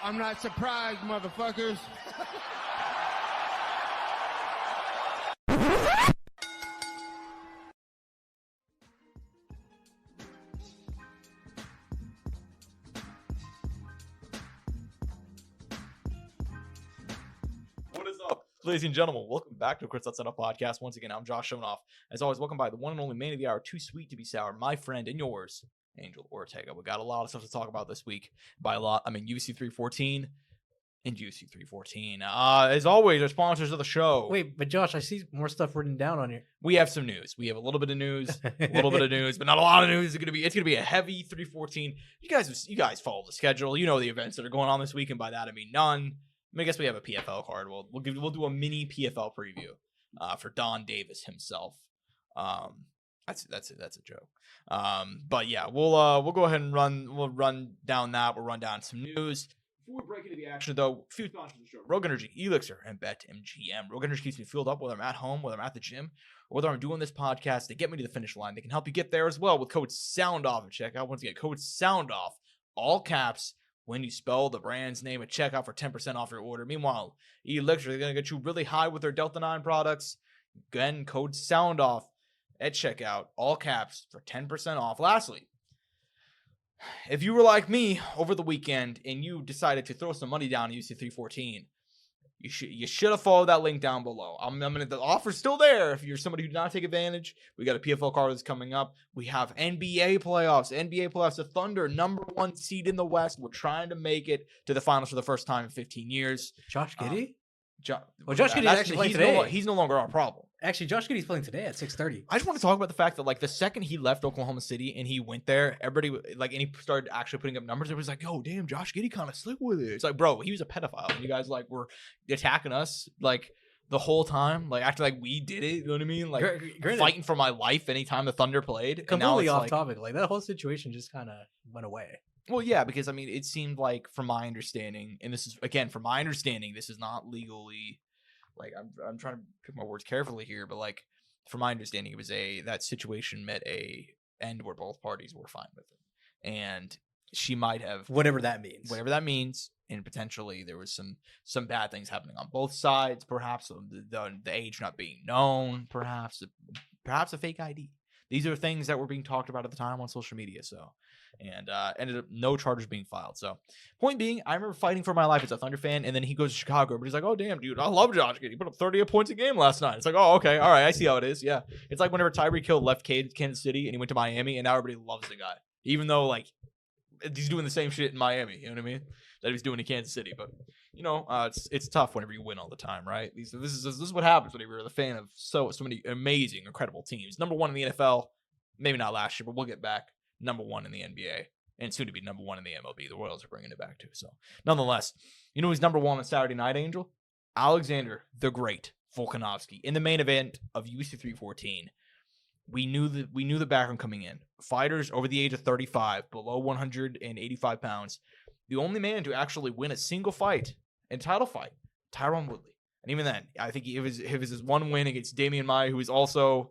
I'm not surprised, motherfuckers. What is up, ladies and gentlemen? Welcome back to the Courtside Soundoff podcast. Once again, I'm Josh Soundoff. As always, welcome by the one and only man of the hour, too sweet to be sour, my friend and yours, Angel Ortega. We got a lot of stuff to talk about this week. By a lot, I mean UFC 314 and UFC 314. As always, our sponsors of the show. Wait, but Josh, I see more stuff written down on here. We have some news. We have a little bit of news, but not a lot of news. It's gonna be a heavy 314. You guys follow the schedule. You know the events that are going on this week, and by that I mean none. I guess we have a PFL card. We'll do a mini PFL preview for Don Davis himself. That's a joke. But yeah, we'll go ahead and run down that. We'll run down some news. Before we break into the action, though, a few sponsors of the show: Rogue Energy, ELYXR, and BetMGM. Rogue Energy keeps me fueled up whether I'm at home, whether I'm at the gym, or whether I'm doing this podcast. They get me to the finish line. They can help you get there as well with code SOUNDOFF at checkout. Once again, code SOUNDOFF, all caps, when you spell the brand's name at checkout for 10% off your order. Meanwhile, ELYXR, they're going to get you really high with their Delta 9 products. Again, code SOUNDOFF at checkout, all caps, for 10% off. Lastly, if you were like me over the weekend and you decided to throw some money down in UFC 314, you should have followed that link down below. The offer's still there if you're somebody who did not take advantage. We got a PFL card that's coming up. We have NBA playoffs. The Thunder, number 1 seed in the West. We're trying to make it to the finals for the first time in 15 years. Josh Giddey? Josh Giddey's actually playing today. He's no longer our problem. Actually, Josh Giddey's playing today at 6:30. I just want to talk about the fact that, like, the second he left Oklahoma City and he went there, everybody, like, and he started actually putting up numbers, everybody's like, yo, damn, Josh Giddey kind of slick with it. It's like, bro, he was a pedophile. And you guys, like, were attacking us, like, the whole time, like, acting like we did it, you know what I mean? Like, fighting for my life anytime the Thunder played. Completely off topic. Like, that whole situation just kind of went away. Well, yeah, because, I mean, it seemed like, from my understanding, and this is, again, from my understanding, this is not legally, like, I'm trying to pick my words carefully here, but, like, from my understanding, it was that situation met a end where both parties were fine with it, and she might have whatever that means, and potentially there was some bad things happening on both sides, perhaps the age not being known, perhaps a fake ID. These are things that were being talked about at the time on social media. So, and ended up no charges being filed. So, point being, I remember fighting for my life as a Thunder fan, and then he goes to Chicago, but he's like, oh, damn, dude, I love Josh Giddey. He put up 38 points a game last night. It's like, oh, okay, all right, I see how it is. Yeah. It's like whenever Tyreek Hill left Kansas City and he went to Miami, and now everybody loves the guy. Even though, like, he's doing the same shit in Miami, you know what I mean? That he's doing in Kansas City. But, you know, it's tough whenever you win all the time, right? This is what happens whenever you're the fan of so many amazing, incredible teams. Number 1 in the NFL. Maybe not last year, but we'll get back. Number 1 in the NBA, and soon to be number 1 in the MLB. The Royals are bringing it back too. So, nonetheless, you know who's number 1 on Saturday night, Angel? Alexander the Great Volkanovski in the main event of UFC 314. We knew the background coming in. Fighters over the age of 35, below 185 pounds. The only man to actually win a single fight and title fight, Tyron Woodley. And even then, I think it was his one win against Damian Maia, who is also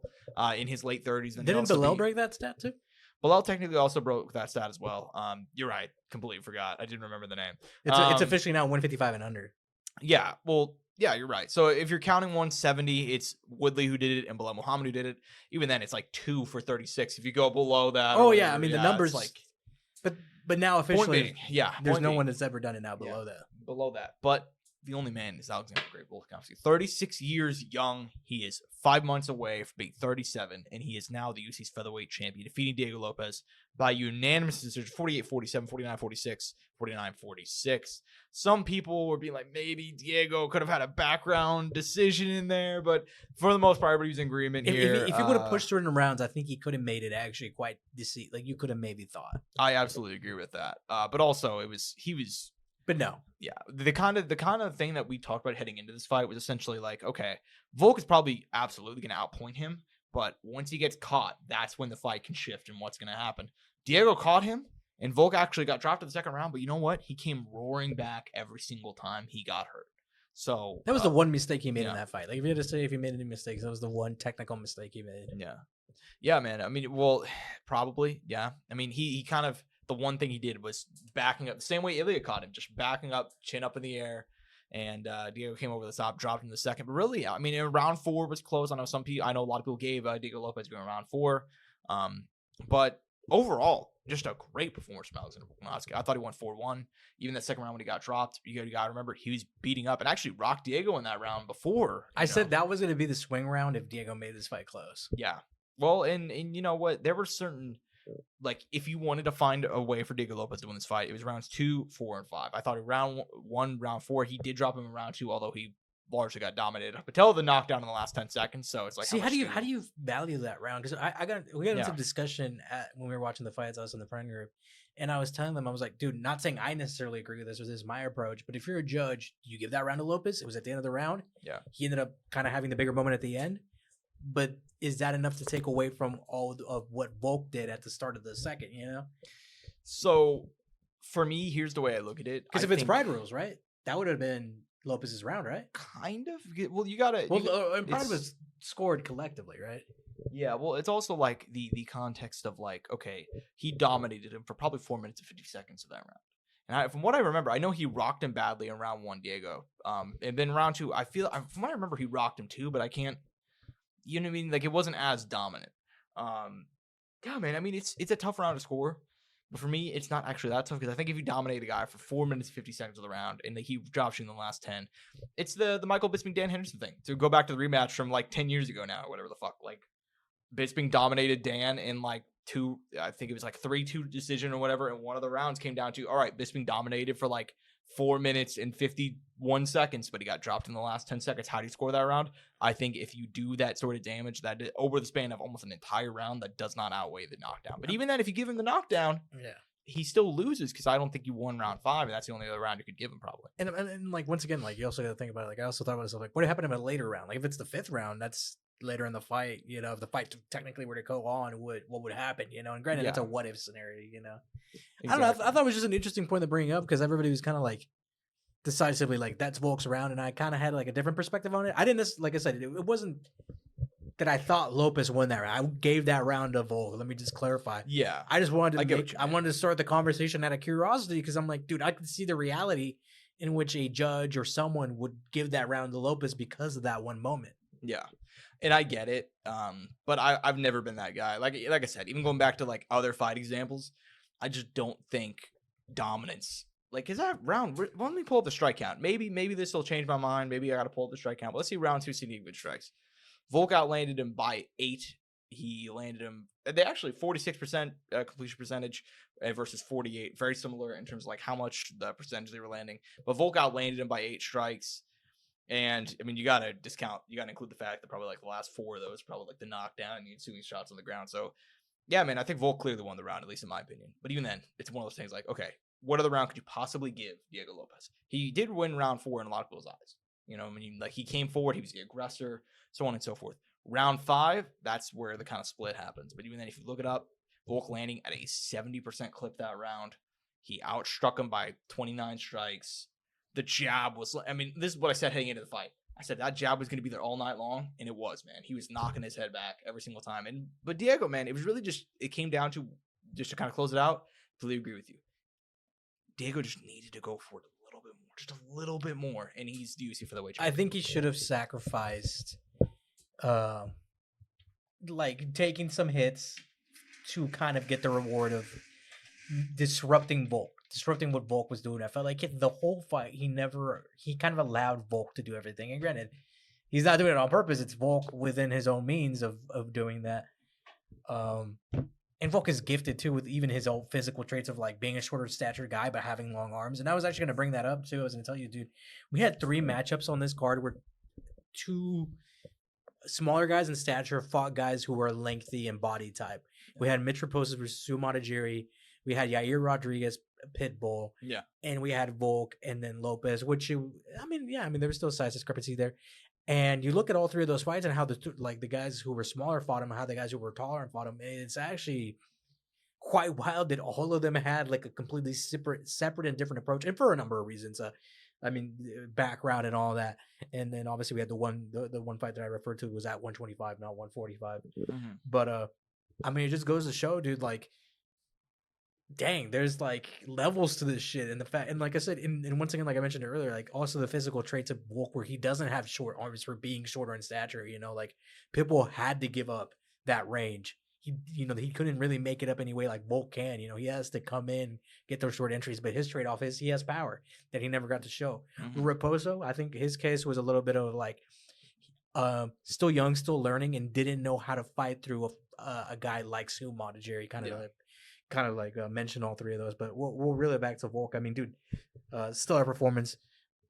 in his late 30s. Didn't Bilal break that stat too? Bilal technically also broke that stat as well. You're right. Completely forgot. I didn't remember the name. It's officially now 155 and under. Yeah. Well, yeah, you're right. So if you're counting 170, it's Woodley who did it and Bilal Muhammad who did it. Even then, it's like 2 for 36. If you go below that. Oh, yeah. I mean, the numbers. Like, but now officially, yeah, there's no one that's ever done it now below that. Below that. But the only man is Alexander Great Volkanovski. 36 years young. He is 5 months away from being 37, and he is now the UFC's featherweight champion, defeating Diego Lopes by unanimous decision, 48-47, 49-46, 49-46. Some people were being like, maybe Diego could have had a background decision in there, but for the most part, everybody was in agreement here. If he would have pushed certain rounds, I think he could have made it actually quite deceit. Like, you could have maybe thought. I absolutely agree with that. But also, he was. But no. Yeah. The kind of thing that we talked about heading into this fight was essentially like, okay, Volk is probably absolutely going to outpoint him, but once he gets caught, that's when the fight can shift and what's going to happen. Diego caught him, and Volk actually got dropped in the second round, but you know what? He came roaring back every single time he got hurt. So that was the one mistake he made in that fight. Like, if you had to say if he made any mistakes, that was the one technical mistake he made. Yeah. Yeah, man. I mean, well, probably, yeah. I mean, he kind of the one thing he did was backing up the same way Ilya caught him, just backing up, chin up in the air. And Diego came over the top, dropped him the second. But really, I mean, in round 4 was close. I know a lot of people gave Diego Lopes going round 4. But overall, just a great performance from Alexander Volkanovski. I thought he won 4-1. Even that second round when he got dropped, you got to remember he was beating up and actually rocked Diego in that round before. I said that was going to be the swing round if Diego made this fight close. Yeah. Well, and you know what? There were certain, like, if you wanted to find a way for Diego Lopes to win this fight, it was rounds 2, 4, and 5. I thought in round 1, round 4, he did drop him in round 2, although he largely got dominated up until the knockdown in the last 10 seconds. So it's like, see, how do you value that round? Because we got into some discussion when we were watching the fights. I was in the friend group, and I was telling them, I was like, dude, not saying I necessarily agree with this, or this is my approach, but if you're a judge, you give that round to Lopes. It was at the end of the round. Yeah, he ended up kind of having the bigger moment at the end. But is that enough to take away from all of what Volk did at the start of the second? You know. So for me, here's the way I look at it. Because if it's pride rules, right, that would have been Lopez's round, right? Kind of. Well, you gotta. Well, pride was scored collectively, right? Yeah. Well, it's also like the context of like, okay, he dominated him for probably 4 minutes and 50 seconds of that round. And from what I remember, I know he rocked him badly in round 1, Diego. And then round 2, from what I remember, he rocked him too, but I can't. You know what I mean? Like, it wasn't as dominant. Yeah, man. I mean, it's a tough round to score. But for me, it's not actually that tough because I think if you dominate a guy for 4 minutes and 50 seconds of the round and he drops you in the last 10, it's the Michael Bisping, Dan Henderson thing. To go back to the rematch from like 10 years ago now, or whatever the fuck. Like, Bisping dominated Dan in like 2, I think it was like 3-2 decision or whatever. And one of the rounds came down to, all right, Bisping dominated for like 4 minutes and 51 seconds, but he got dropped in the last 10 seconds. How do you score that round? I think if you do that sort of damage, that over the span of almost an entire round, that does not outweigh the knockdown. But even then, if you give him the knockdown, he still loses because I don't think you won round 5, and that's the only other round you could give him probably. And like, once again, like, you also got to think about it. Like, I also thought about myself, like, what happened in a later round? Like, if it's the 5th round, that's later in the fight. You know, if the fight technically were to go on, what would happen? You know, and granted, that's a what if scenario. You know, exactly. I don't know. I thought it was just an interesting point to bring up because everybody was kind of like decisively like that's Volk's round, and I kind of had like a different perspective on it. I didn't, like I said, it wasn't that I thought Lopes won that round. I gave that round to Volk. Let me just clarify. Yeah, I just wanted to I wanted to start the conversation out of curiosity because I'm like, dude, I could see the reality in which a judge or someone would give that round to Lopes because of that one moment. Yeah, and I get it. But I've never been that guy. Like I said, even going back to like other fight examples, I just don't think dominance. Like, is that round? Let me pull up the strike count. Maybe this will change my mind. Maybe I got to pull up the strike count. But let's see round 2 significant strikes. Volk outlanded him by 8. He landed him. They actually 46% completion percentage versus 48. Very similar in terms of like how much the percentage they were landing. But Volk outlanded him by 8 strikes. And I mean, you got to include the fact that probably like the last 4 of those probably like the knockdown and the ensuing shots on the ground. So yeah, man, I think Volk clearly won the round, at least in my opinion. But even then, it's one of those things like, okay, what other round could you possibly give Diego Lopes? He did win round 4 in a lot of people's eyes. You know, I mean, like he came forward, he was the aggressor, so on and so forth. Round 5, that's where the kind of split happens. But even then, if you look it up, Volk landing at a 70% clip that round. He outstruck him by 29 strikes. The jab was, I mean, this is what I said heading into the fight. I said that jab was going to be there all night long, and it was, man. He was knocking his head back every single time. But Diego, man, it was really it came down to, just to kind of close it out, completely agree with you. Diego just needed to go for it a little bit more, just a little bit more, and he's the UFC for the weight. I think he should have sacrificed, like taking some hits to kind of get the reward of disrupting Volk, disrupting what Volk was doing. I felt like the whole fight, he kind of allowed Volk to do everything. And granted, he's not doing it on purpose. It's Volk within his own means of doing that. And Volk is gifted too with even his own physical traits of like being a shorter stature guy but having long arms. And I was actually going to bring that up too. I was going to tell you, dude, we had 3 matchups on this card where 2 smaller guys in stature fought guys who were lengthy and body type. We had Mitch Raposa versus Sumata Tajiri. We had Yair Rodriguez, Pitbull. Yeah. And we had Volk and then Lopes, which, there was still a size discrepancy there. And you look at all 3 of those fights and how the guys who were smaller fought him, and how the guys who were taller fought him. It's actually quite wild that all of them had like a completely separate and different approach, and for a number of reasons. Background and all that. And then obviously we had the one fight that I referred to was at 125, not 145. Mm-hmm. But it just goes to show, dude, like dang, there's like levels to this shit, and the fact, and like I said, and once again, like I mentioned earlier, like also the physical traits of Volk, where he doesn't have short arms for being shorter in stature. Like Pitbull had to give up that range. He couldn't really make it up anyway like Volk can. He has to come in, get those short entries, but his trade off is he has power that he never got to show. Raposo, I think his case was a little bit of like still young, still learning, and didn't know how to fight through a guy like Suma to Jerry, kind of like mention all three of those. But we'll reel it back to Volk. I mean, dude, stellar performance,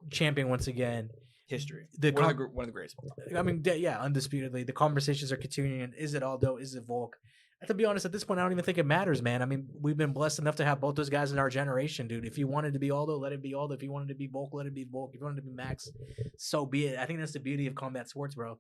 champion once again. History. One of the greatest. I mean, yeah, undisputedly. The conversations are continuing. Is it Aldo? Is it Volk? To be honest, at this point, I don't even think it matters, man. I mean, we've been blessed enough to have both those guys in our generation, dude. If you wanted to be Aldo, let it be Aldo. If you wanted to be Volk, let it be Volk. If you wanted to be Max, so be it. I think that's the beauty of combat sports, bro.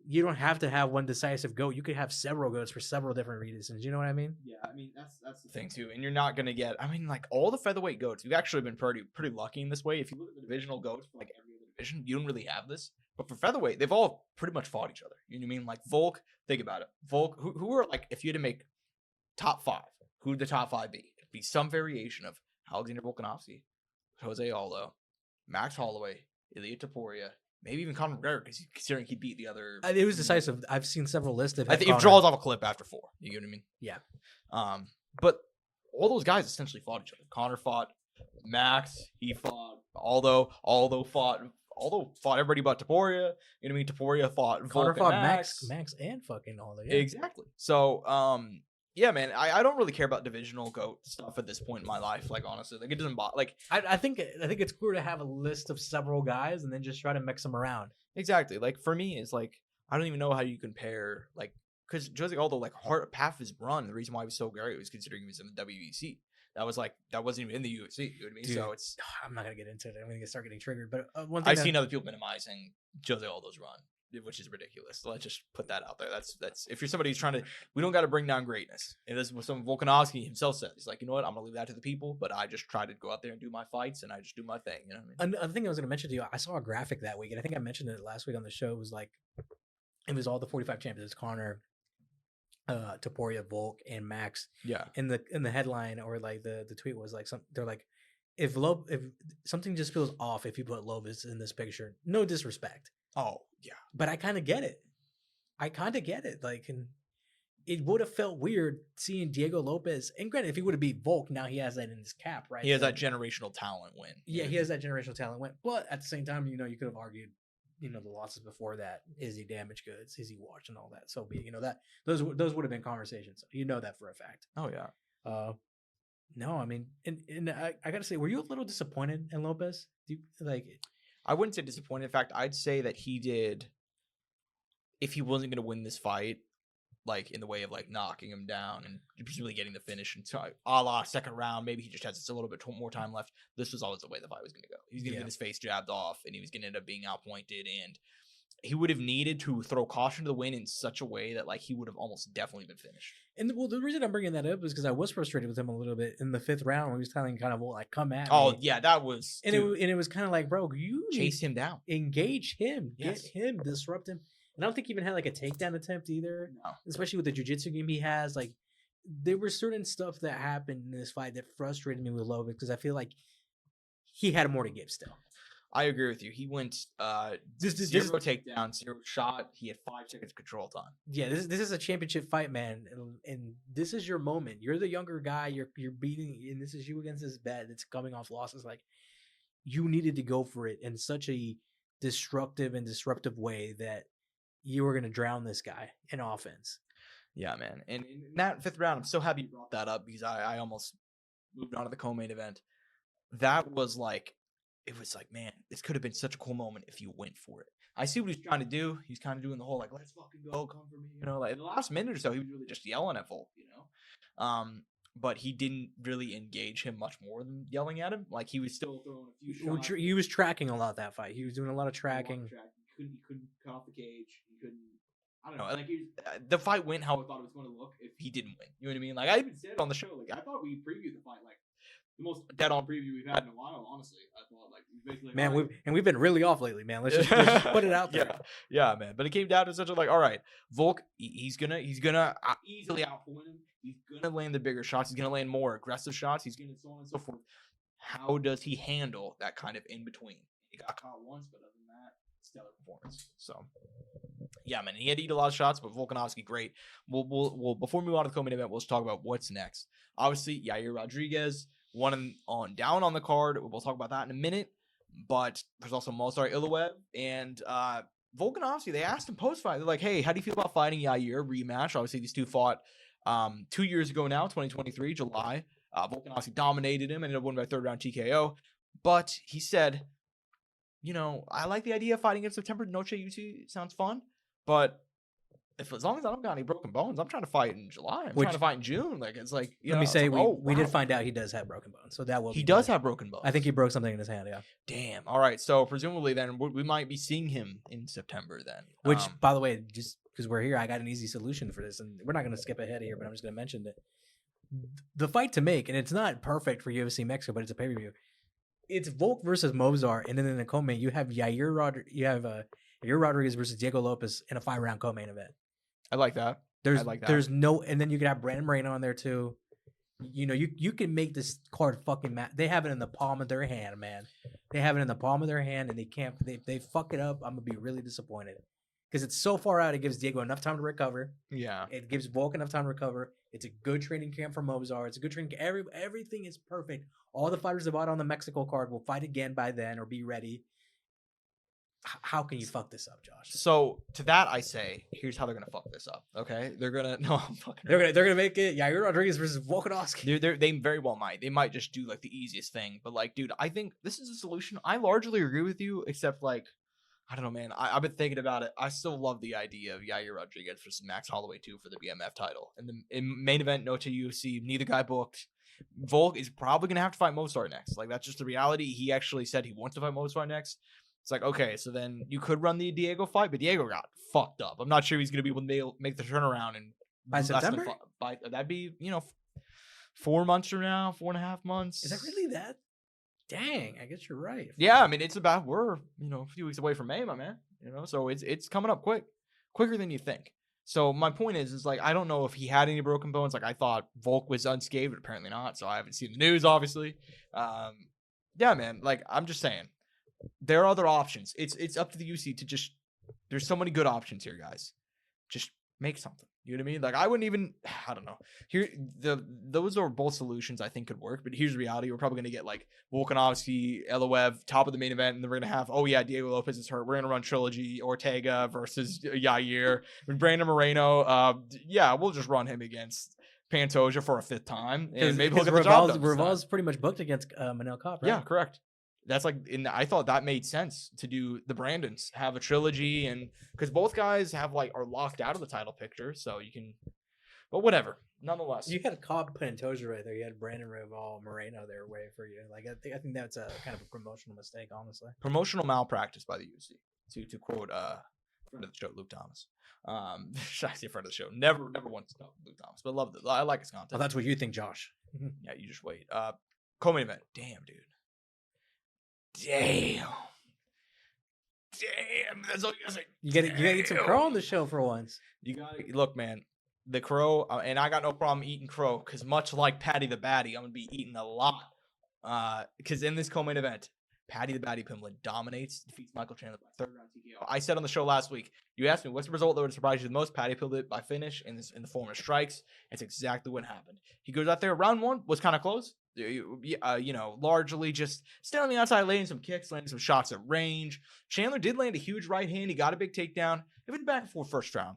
You don't have to have one decisive goat. You could have several goats for several different reasons. You know what I mean? Yeah, I mean that's the thing too. And you're not gonna get. I mean, like all the featherweight goats, we've actually been pretty lucky in this way. If you look at the divisional goats for like every other division, you don't really have this. But for featherweight, they've all pretty much fought each other. You know what I mean? Like Volk, think about it. Volk, who are like, if you had to make top 5, who would the top 5 be? It'd be some variation of Alexander Volkanovski, Jose Aldo, Max Holloway, Ilia Topuria, maybe even Conor McGregor, because considering he beat the other. It was decisive. I've seen several lists. I think it draws off a clip after 4. You get what I mean? Yeah. But all those guys essentially fought each other. Conor fought Max. He fought Aldo. Aldo fought everybody but Topuria. You know what I mean? Topuria fought Conor Volk fought and Max, and fucking Aldo. Yeah. Exactly. So, yeah, man, I don't really care about divisional GOAT stuff at this point in my life. Like, honestly, like it doesn't bother. Like, I think it's cool to have a list of several guys and then just try to mix them around. Exactly. Like for me, it's like I don't even know how you compare. Like, because Jose Aldo, like half his run, the reason why he was so great was considering he was in the WEC. That wasn't even in the UFC. You know what I mean? Dude, so it's. I'm not gonna get into it. I'm gonna start getting triggered. But one thing I've seen other people minimizing Jose Aldo's run, which is ridiculous. So let's just put that out there. That's if you're somebody who's trying to, we don't got to bring down greatness. And this is what some Volkanovski himself said. He's like, you know what? I'm gonna leave that to the people, but I just try to go out there and do my fights, and I just do my thing. You know what I mean? Another thing I was gonna mention to you, I saw a graphic that week, and I think I mentioned it last week on the show. It was like, it was all the 45 champions: Conor, Topuria, Volk, and Max. Yeah. In the headline, or like the tweet was like, they're like, if something just feels off if you put Lopes in this picture, no disrespect. Oh yeah, but I kind of get it. Like, and it would have felt weird seeing Diego Lopes. And granted, if he would have beat Volk, now he has that in his cap, right? He has that generational talent win. Yeah, he has that generational talent win. But at the same time, you could have argued, the losses before that. Is he damaged goods? Is he washed and all that? So be it. That those would have been conversations. That for a fact. Oh yeah. No, I mean, and I gotta say, were you a little disappointed in Lopes? Do you, like? I wouldn't say disappointed. In fact, I'd say that he did. If he wasn't going to win this fight, like in the way of like knocking him down and presumably getting the finish, and a la second round, maybe he just has a little bit more time left. This was always the way the fight was going to go. He was going to get his face jabbed off, and he was going to end up being outpointed, and he would have needed to throw caution to the wind in such a way that like he would have almost definitely been finished. And the reason I'm bringing that up is because I was frustrated with him a little bit in the 5th round when he was telling kind of like, come at me. Oh yeah, that was. And it was kind of like, bro, you chase him down, engage him, get him, disrupt him. And I don't think he even had like a takedown attempt either. No. Especially with the jiu-jitsu game he has. Like, there were certain stuff that happened in this fight that frustrated me with Lopes because I feel like he had more to give still. I agree with you. He went 0 takedown, 0 shot. He had 5 seconds control time. Yeah, this is a championship fight, man, and this is your moment. You're the younger guy. You're beating, and this is you against this vet that's coming off losses. Like, you needed to go for it in such a destructive and disruptive way that you were going to drown this guy in offense. Yeah, man. And in that 5th round, I'm so happy you brought that up because I almost moved on to the co-main event. That was like, it was like, man, this could have been such a cool moment if you went for it. I see what he's trying to do. He's kind of doing the whole, like, let's fucking go, come for me. Like in the last minute or so, he was really just yelling at Volk, But he didn't really engage him much more than yelling at him. Like, he was still throwing a few shots. He was tracking a lot that fight. He was doing a lot of tracking. He couldn't cut off the cage. He couldn't. I don't know. Like the fight went how I thought it was going to look if he didn't win. You know what I mean? Like I even said on the show, like I thought we previewed the fight like the most dead-on preview we've had in a while. Honestly, I thought like basically. Man, we've been really off lately, man. Let's just put it out there. Yeah, man. But it came down to such a like, all right, Volk, he's gonna easily outpoint him. He's gonna land the bigger shots. He's gonna land more aggressive shots. He's gonna so on and so forth. How does he handle that kind of in between? He got caught once, but other than that, stellar performance. So, yeah, man, he had to eat a lot of shots, but Volkanovski, great. We'll before we move on to the co-main event, we'll just talk about what's next. Obviously, Yair Rodriguez, down on the card. We'll talk about that in a minute. But there's also Movsar Iliwev and Volkanovski. They asked him post-fight. They're like, hey, how do you feel about fighting Yair? Rematch. Obviously, these two fought 2 years ago now, 2023, July. Volkanovski dominated him, ended up winning by third round TKO. But he said, I like the idea of fighting in September. Noche UC sounds fun. But as long as I don't got any broken bones, I'm trying to fight in July. I'm trying to fight in June. Like, it's like, let me say, we did find out he does have broken bones. So that will he does have broken bones. I think he broke something in his hand, yeah. Damn. All right. So presumably then we might be seeing him in September then. Which, by the way, just because we're here, I got an easy solution for this. And we're not going to skip ahead here, but I'm just going to mention that the fight to make, and it's not perfect for UFC Mexico, but it's a pay-per-view. It's Volk versus Movsar, and then in the co-main, you have Yair Rodriguez versus Diego Lopes in a 5-round co-main event. I like that. There's no, and then you could have Brandon Moreno on there too. You can make this card fucking mad. They have it in the palm of their hand, man. They have it in the palm of their hand, and they can't. They fuck it up. I'm gonna be really disappointed because it's so far out. It gives Diego enough time to recover. Yeah. It gives Volk enough time to recover. It's a good training camp for Movsar. It's a good training camp. Everything is perfect. All the fighters that fought on the Mexico card will fight again by then or be ready. How can you fuck this up, Josh? So to that I say, here's how they're gonna fuck this up. Okay, they're gonna they're gonna make it Yair Rodriguez versus Volkanovski. They very well might. They might just do like the easiest thing. But like, dude, I think this is a solution. I largely agree with you, except like, I don't know, man. I've been thinking about it. I still love the idea of Yair Rodriguez versus Max Holloway too for the BMF title. And the main event, no to UFC. Neither guy booked. Volk is probably gonna have to fight Movsar next. Like, that's just the reality. He actually said he wants to fight Movsar next. It's like, okay, so then you could run the Diego fight, but Diego got fucked up. I'm not sure he's going to be able to make the turnaround. And by September? That'd be, 4 months from now, 4.5 months. Is that really that? Dang, I guess you're right. Yeah, I mean, we're, a few weeks away from May, my man. So it's coming up quicker than you think. So my point is like, I don't know if he had any broken bones. Like, I thought Volk was unscathed, but apparently not. So I haven't seen the news, obviously. Yeah, man, like, I'm just saying. There are other options. It's up to the UC to just. There's so many good options here, guys. Just make something. You know what I mean? Like, I wouldn't even. I don't know. Those are both solutions I think could work. But here's the reality: we're probably gonna get like Volkanovski, Iliwev, top of the main event, and then we're gonna have Diego Lopes is hurt. We're gonna run trilogy Ortega versus Yair, and Brandon Moreno. We'll just run him against Pantoja for a 5th time, and maybe we'll get the job done. Rival's pretty much booked against Manel Kape, right? Yeah, correct. That's like, I thought that made sense to do the Brandons, have a trilogy, and because both guys are locked out of the title picture, so you can, but whatever. Nonetheless, you had Cobb Pantoja right there. You had Brandon Rival Moreno there way for you. Like, I think that's a kind of a promotional mistake, honestly. Promotional malpractice by the UFC. To quote friend of the show, Luke Thomas. Should I say friend of the show? Never once talked Luke Thomas, but I like his content. Well, that's what you think, Josh. Yeah, you just wait. Co-main event. Damn, dude. Damn. That's all you gotta say. You gotta get some crow on the show for once. You gotta look, man. The crow, and I got no problem eating crow because much like Patty the Batty, I'm gonna be eating a lot. Because in this co-main event, Patty the Batty Pimblett dominates, defeats Michael Chandler by 3rd round TKO. I said on the show last week, you asked me what's the result that would surprise you the most. Patty Pimblett by finish in the form of strikes. It's exactly what happened. He goes out there. Round 1 was kind of close. Largely just standing on the outside, landing some kicks, landing some shots at range. Chandler did land a huge right hand. He got a big takedown. It went back and forth first round.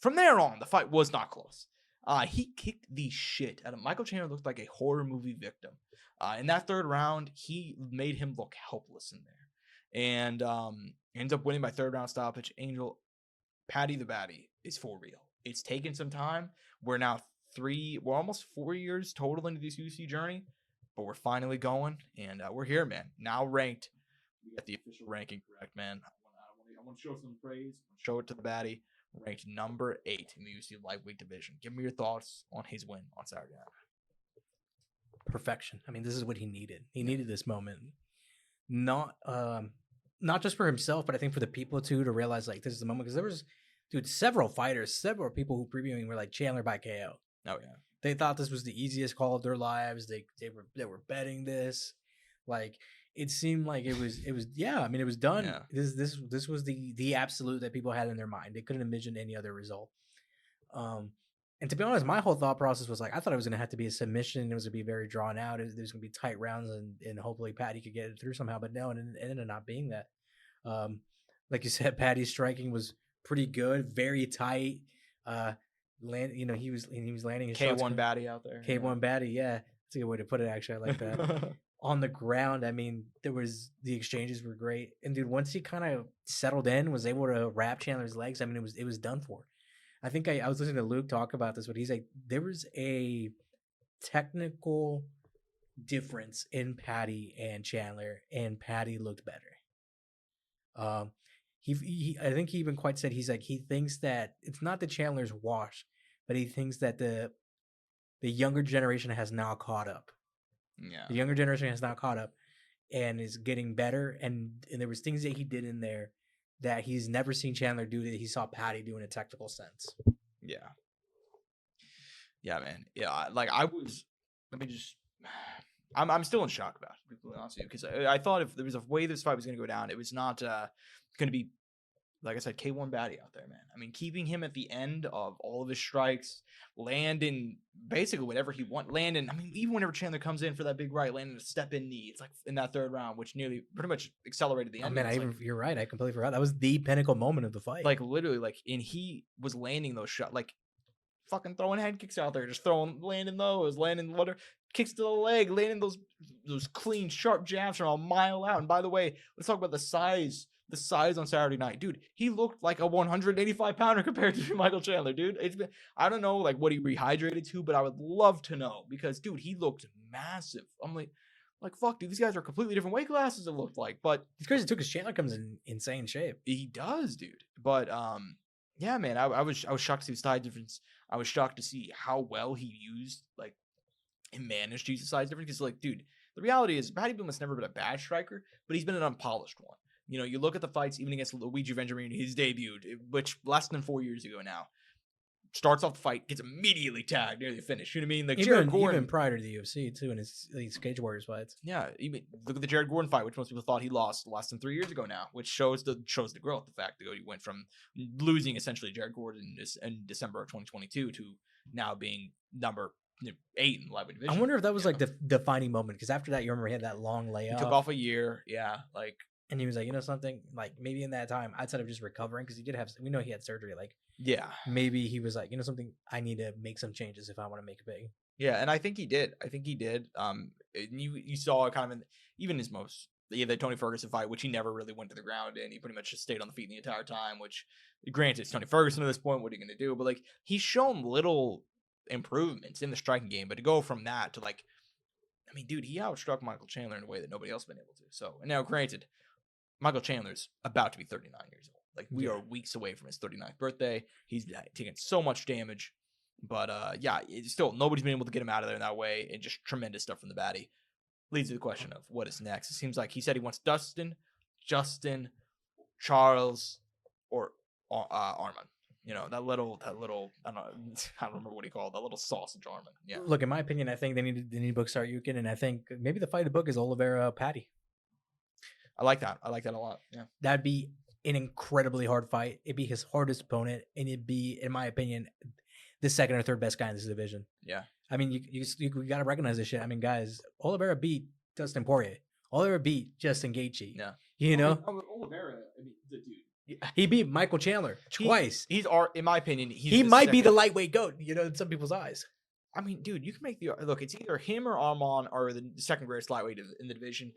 From there on, the fight was not close. He kicked the shit out of Michael Chandler. Looked like a horror movie victim. In that 3rd round, he made him look helpless in there, and ends up winning by 3rd round stoppage. Patty the Batty is for real. It's taken some time. We're almost 4 years total into this UFC journey, but we're finally going, and we're here, man. Now ranked. We got the official ranking correct, man. I want to show some praise. Show it to the Batty. Ranked number 8 in the UFC lightweight division. Give me your thoughts on his win on Saturday night. Perfection. I mean, this is what he needed. He needed this moment, not just for himself, but I think for the people too, to realize like this is the moment, because there was, several people who previewing were like Chandler by KO. Oh yeah, They thought this was the easiest call of their lives. They were betting this. Like it seemed like it was yeah. I mean, it was done. Yeah. This was the absolute that people had in their mind. They couldn't envision any other result. And to be honest, my whole thought process was like I thought it was going to have to be a submission. It was going to be very drawn out. There was going to be tight rounds, and hopefully Patty could get it through somehow. But no, it ended up not being that. Like you said, Patty's striking was pretty good, very tight. He was landing his K1 baddie out there. K1 baddie, yeah, that's a good way to put it. Actually, I like that. On the ground, I mean, the exchanges were great, and dude, once he kind of settled in, was able to wrap Chandler's legs. I mean, it was done for. I think I was listening to Luke talk about this, but he's like, there was a technical difference in Patty and Chandler, and Patty looked better. I think he even quite said he thinks that it's not that Chandler's washed, but he thinks that the younger generation has now caught up. Yeah, the younger generation has now caught up and is getting better. And there was things that he did in there that he's never seen Chandler do that he saw Patty do in a technical sense. Yeah, man. Yeah, like I was. Let me just. I'm still in shock about it, to be completely honest with you, because I thought if there was a way this fight was going to go down, it was not going to be, like I said, K1 baddie out there, man. I mean, keeping him at the end of all of his strikes, landing basically whatever he wants. Landing, I mean, even whenever Chandler comes in for that big right, landing a step-in knee, it's like in that third round, which nearly pretty much accelerated the end. Man, you're right. I completely forgot. That was the pinnacle moment of the fight. Like, literally, like, and he was landing those shots, like, fucking throwing head kicks out there, just landing those, landing whatever, kicks to the leg, landing those clean, sharp jabs from a mile out. And by the way, let's talk about the size on Saturday night. Dude, he looked like a 185 pounder compared to Michael Chandler, dude. I don't know like what he rehydrated to, but I would love to know, because dude, he looked massive. I'm like fuck, dude, these guys are completely different weight classes, it looked like. But it's crazy too, because Chandler comes in insane shape. He does, dude. But yeah, man, I was shocked to see his size difference. I was shocked to see how well he used, like, and managed to use the size difference. Because, like, dude, the reality is Patty Boom has never been a bad striker, but he's been an unpolished one. You know, you look at the fights, even against Luigi Venturini, his debut, which less than 4 years ago now, starts off the fight, gets immediately tagged near the finish. You know what I mean? Like Jared Gordon, even prior to the UFC too, in his Cage Warriors fights. Yeah, even look at the Jared Gordon fight, which most people thought he lost less than 3 years ago now, which shows the growth. The fact that he went from losing essentially Jared Gordon in December of 2022 to now being number 8 in the lightweight division. I wonder if that was like the defining moment, because after that, you remember he had that long layoff. He took off a year, yeah, like. And he was like, you know something, like maybe in that time, outside of just recovering, because he did have, we know he had surgery, like, yeah, maybe he was like, you know something, I need to make some changes if I want to make it big. Yeah, and I think he did. You saw kind of even his most, the Tony Ferguson fight, which he never really went to the ground in. He pretty much just stayed on the feet the entire time, which, granted, it's Tony Ferguson at this point. What are you going to do? But, like, he's shown little improvements in the striking game. But to go from that to, like, I mean, dude, he outstruck Michael Chandler in a way that nobody else has been able to. So, and now, granted, Michael Chandler's about to be 39 years old. Like, we are weeks away from his 39th birthday. He's taken so much damage. But, yeah, it's still, nobody's been able to get him out of there in that way. And just tremendous stuff from the baddie. Leads to the question of what is next. It seems like he said he wants Dustin, Justin, Charles, or Arman. You know, that little, I don't remember what he called, that little sausage Arman. Yeah. Look, in my opinion, I think they need to book Saryukin, and I think maybe the fight of the book is Oliveira Patty. I like that a lot. Yeah. That'd be an incredibly hard fight. It'd be his hardest opponent, and it'd be, in my opinion, the second or third best guy in this division. Yeah. I mean, you got to recognize this shit. I mean, guys, Oliveira beat Dustin Poirier. Oliveira beat Justin Gaethje. Yeah. You know? Oliveira, I mean, the dude. He beat Michael Chandler twice. He's in my opinion, he might be the lightweight GOAT, you know, in some people's eyes. I mean, dude, you can make look, it's either him or Arman are the second greatest lightweight in the division.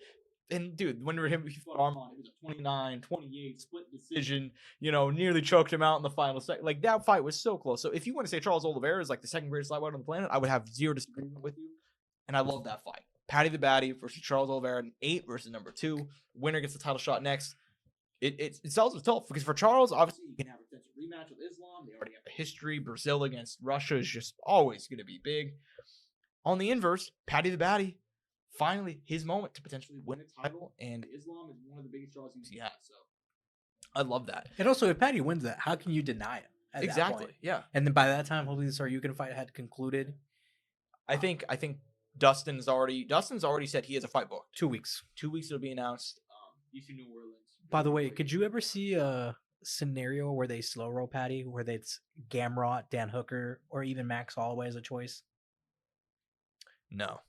And, dude, when he fought Arman, it was a 29-28 split decision, you know, nearly choked him out in the final second. Like, that fight was so close. So if you want to say Charles Oliveira is like the second greatest lightweight on the planet, I would have zero disagreement with you. And I love that fight. Patty the Baddie versus Charles Oliveira, 8 versus number 2. Winner gets the title shot next. It sells itself, because for Charles, obviously, you can have a potential rematch with Islam. They already have a history. Brazil against Russia is just always going to be big. On the inverse, Patty the Baddie, finally his moment to potentially win a title, and Islam is one of the biggest draws UFC has. So I love that. And also, if Patty wins that, how can you deny it? Exactly. Yeah. And then by that time, hopefully the Saryukin fight had concluded, I think Dustin's already said he has a fight booked. 2 weeks. 2 weeks it'll be announced. UC New Orleans. By the way, could you ever see a scenario where they slow roll Patty, where it's Gamrot, Dan Hooker, or even Max Holloway as a choice? No,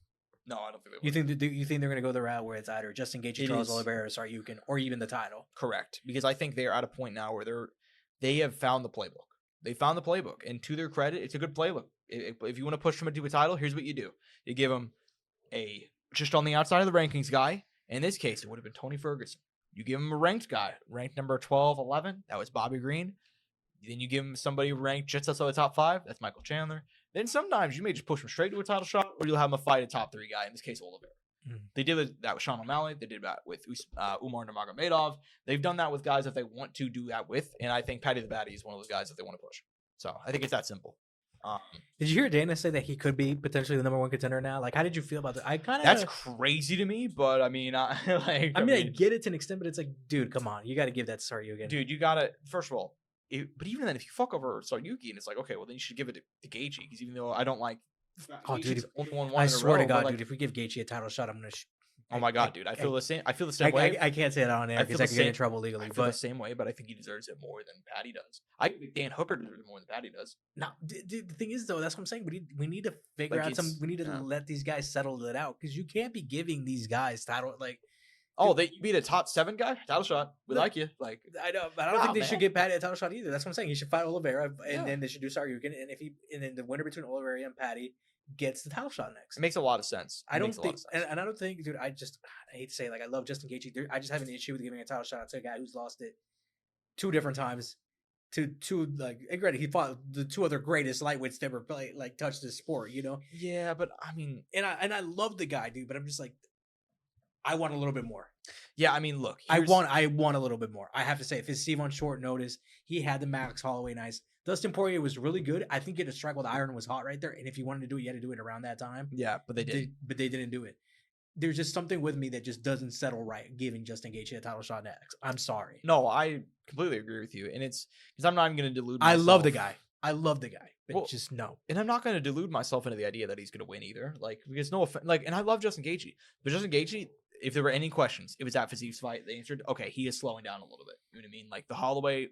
I don't think they would. You think they're going to go the route where it's either Justin Gaethje, Charles Oliveira, Saryukin, or even the title? Correct, because I think they're at a point now where they have found the playbook. They found the playbook, and to their credit, it's a good playbook. If you want to push them into a title, here's what you do: you give them just on the outside of the rankings guy. In this case, it would have been Tony Ferguson. You give him a ranked guy, ranked number 12, 11. That was Bobby Green. Then you give him somebody ranked just outside the top 5. That's Michael Chandler. Then sometimes you may just push him straight to a title shot, or you'll have him a fight a top 3 guy. In this case, Oliveira. They did that with Sean O'Malley. They did that with Umar Nurmagomedov. They've done that with guys that they want to do that with, and I think Paddy the Baddy is one of those guys that they want to push. So I think it's that simple. Did you hear Dana say that he could be potentially the number 1 contender now? Like, how did you feel about that? That's crazy to me, but I mean, I get it to an extent, but it's like, dude, come on, you got to give that to Saryukin. Dude, you gotta first of all. But even then, if you fuck over Saryukin, it's like, okay, well then you should give it to Gaethje, because even though I don't like, dude, only won I swear to God, dude, if we give Gaethje a title shot, I'm gonna. Oh my God, dude, I feel the same. I feel the same way. I can't say that on air because I could get in trouble legally. I feel the same way, but I think he deserves it more than Paddy does. I think Dan Hooker deserves it more than Paddy does. No, dude, the thing is though, that's what I'm saying. We need to figure out some. We need to let these guys settle it out, because you can't be giving these guys title like. Oh, they beat a top 7 guy, title shot. We like you, like I know, but I don't think they should give Paddy a title shot either. That's what I'm saying. He should fight Oliveira, and then they should do Saryukin, and then the winner between Oliveira and Paddy gets the title shot next. It makes a lot of sense. I don't think, and I don't think, dude. I hate to say, like, I love Justin Gaethje. I just have an issue with giving a title shot to a guy who's lost it 2 different times. To like, and granted, he fought the 2 other greatest lightweights to ever play, like, touch this sport, you know. Yeah, but I mean, and I love the guy, dude. But I'm just like, I want a little bit more. Yeah, I mean, look, I want a little bit more. I have to say, if it's Steve on short notice, he had the Max Holloway nice. Dustin Poirier was really good. I think getting a strike with iron was hot right there. And if you wanted to do it, you had to do it around that time. Yeah, but they did. But they didn't do it. There's just something with me that just doesn't settle right giving Justin Gaethje a title shot next. I'm sorry. No, I completely agree with you. And it's because I'm not even going to delude myself. I love the guy. But just no. And I'm not going to delude myself into the idea that he's going to win either. Like, because no offense. Like, and I love Justin Gaethje. But Justin Gaethje, if there were any questions, it was at Fizie's fight. They answered, okay, he is slowing down a little bit. You know what I mean? Like, the Holloway,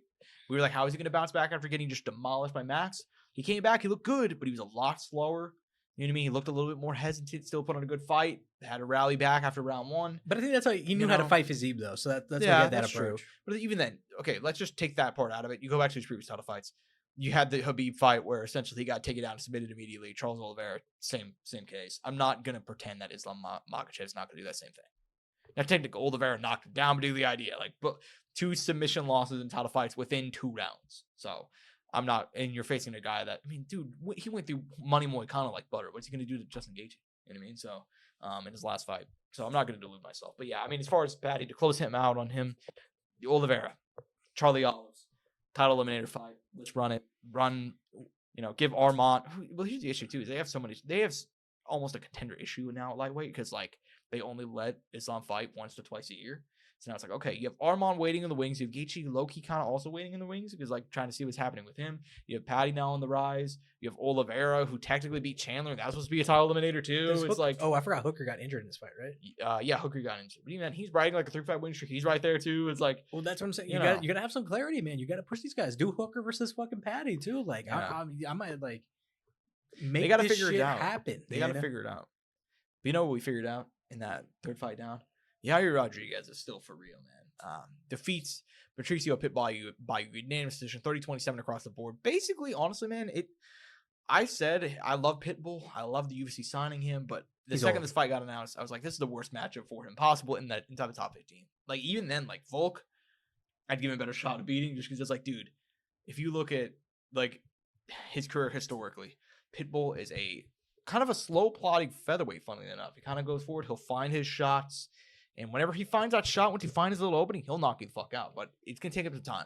we were like, how is he going to bounce back after getting just demolished by Max? He came back. He looked good, but he was a lot slower. You know what I mean? He looked a little bit more hesitant, still put on a good fight. Had to rally back after round 1. But I think that's why he knew how to fight Fiziev, though. So that's why he had that approach. True. But even then, okay, let's just take that part out of it. You go back to his previous title fights. You had the Khabib fight where essentially he got taken down and submitted immediately. Charles Oliveira, same case. I'm not going to pretend that Islam Makhachev is not going to do that same thing. Now, technically, Oliveira knocked him down, but do the idea. Like, but 2 submission losses in title fights within 2 rounds. So, I'm not, and you're facing a guy that, I mean, dude, he went through Money Moicano like butter. What's he going to do to Justin Gaethje? You know what I mean? So, in his last fight. So, I'm not going to delude myself. But yeah, I mean, as far as Paddy, to close him out on him, Oliveira, Charlie Olives, title eliminator fight. Let's run it. Give Armand. Well, here's the issue, too, is they have almost a contender issue now at lightweight, because, like, they only let Islam fight once to twice a year. So now it's like, okay, you have Armand waiting in the wings. You have Gaethje low-key kind of also waiting in the wings, because, like, trying to see what's happening with him. You have Paddy now on the rise. You have Oliveira, who technically beat Chandler. That was supposed to be a title eliminator, too. It's like... Oh, I forgot Hooker got injured in this fight, right? Yeah, Hooker got injured. But even he's riding, like, a 3-fight win streak. He's right there, too. It's like... Well, that's what I'm saying. You got to have some clarity, man. You got to push these guys. Do Hooker versus fucking Paddy, too. Like, I might, like... Make this shit happen. They got to figure it out. But you know what we figured out in that 3rd fight down? Yair Rodriguez is still for real, man. Defeats Patricio Pitbull by unanimous decision, 30-27 across the board. Basically, honestly, man, I said I love Pitbull. I love the UFC signing him, but the second this fight got announced, I was like, this is the worst matchup for him possible inside the top 15. Like, even then, like, Volk, I'd give him a better shot of beating, just because it's like, dude, if you look at, like, his career historically, Pitbull is a kind of a slow plodding featherweight, funnily enough. He kind of goes forward. He'll find his shots. And whenever he finds that shot, once he finds his little opening, he'll knock you the fuck out. But it's going to take him some time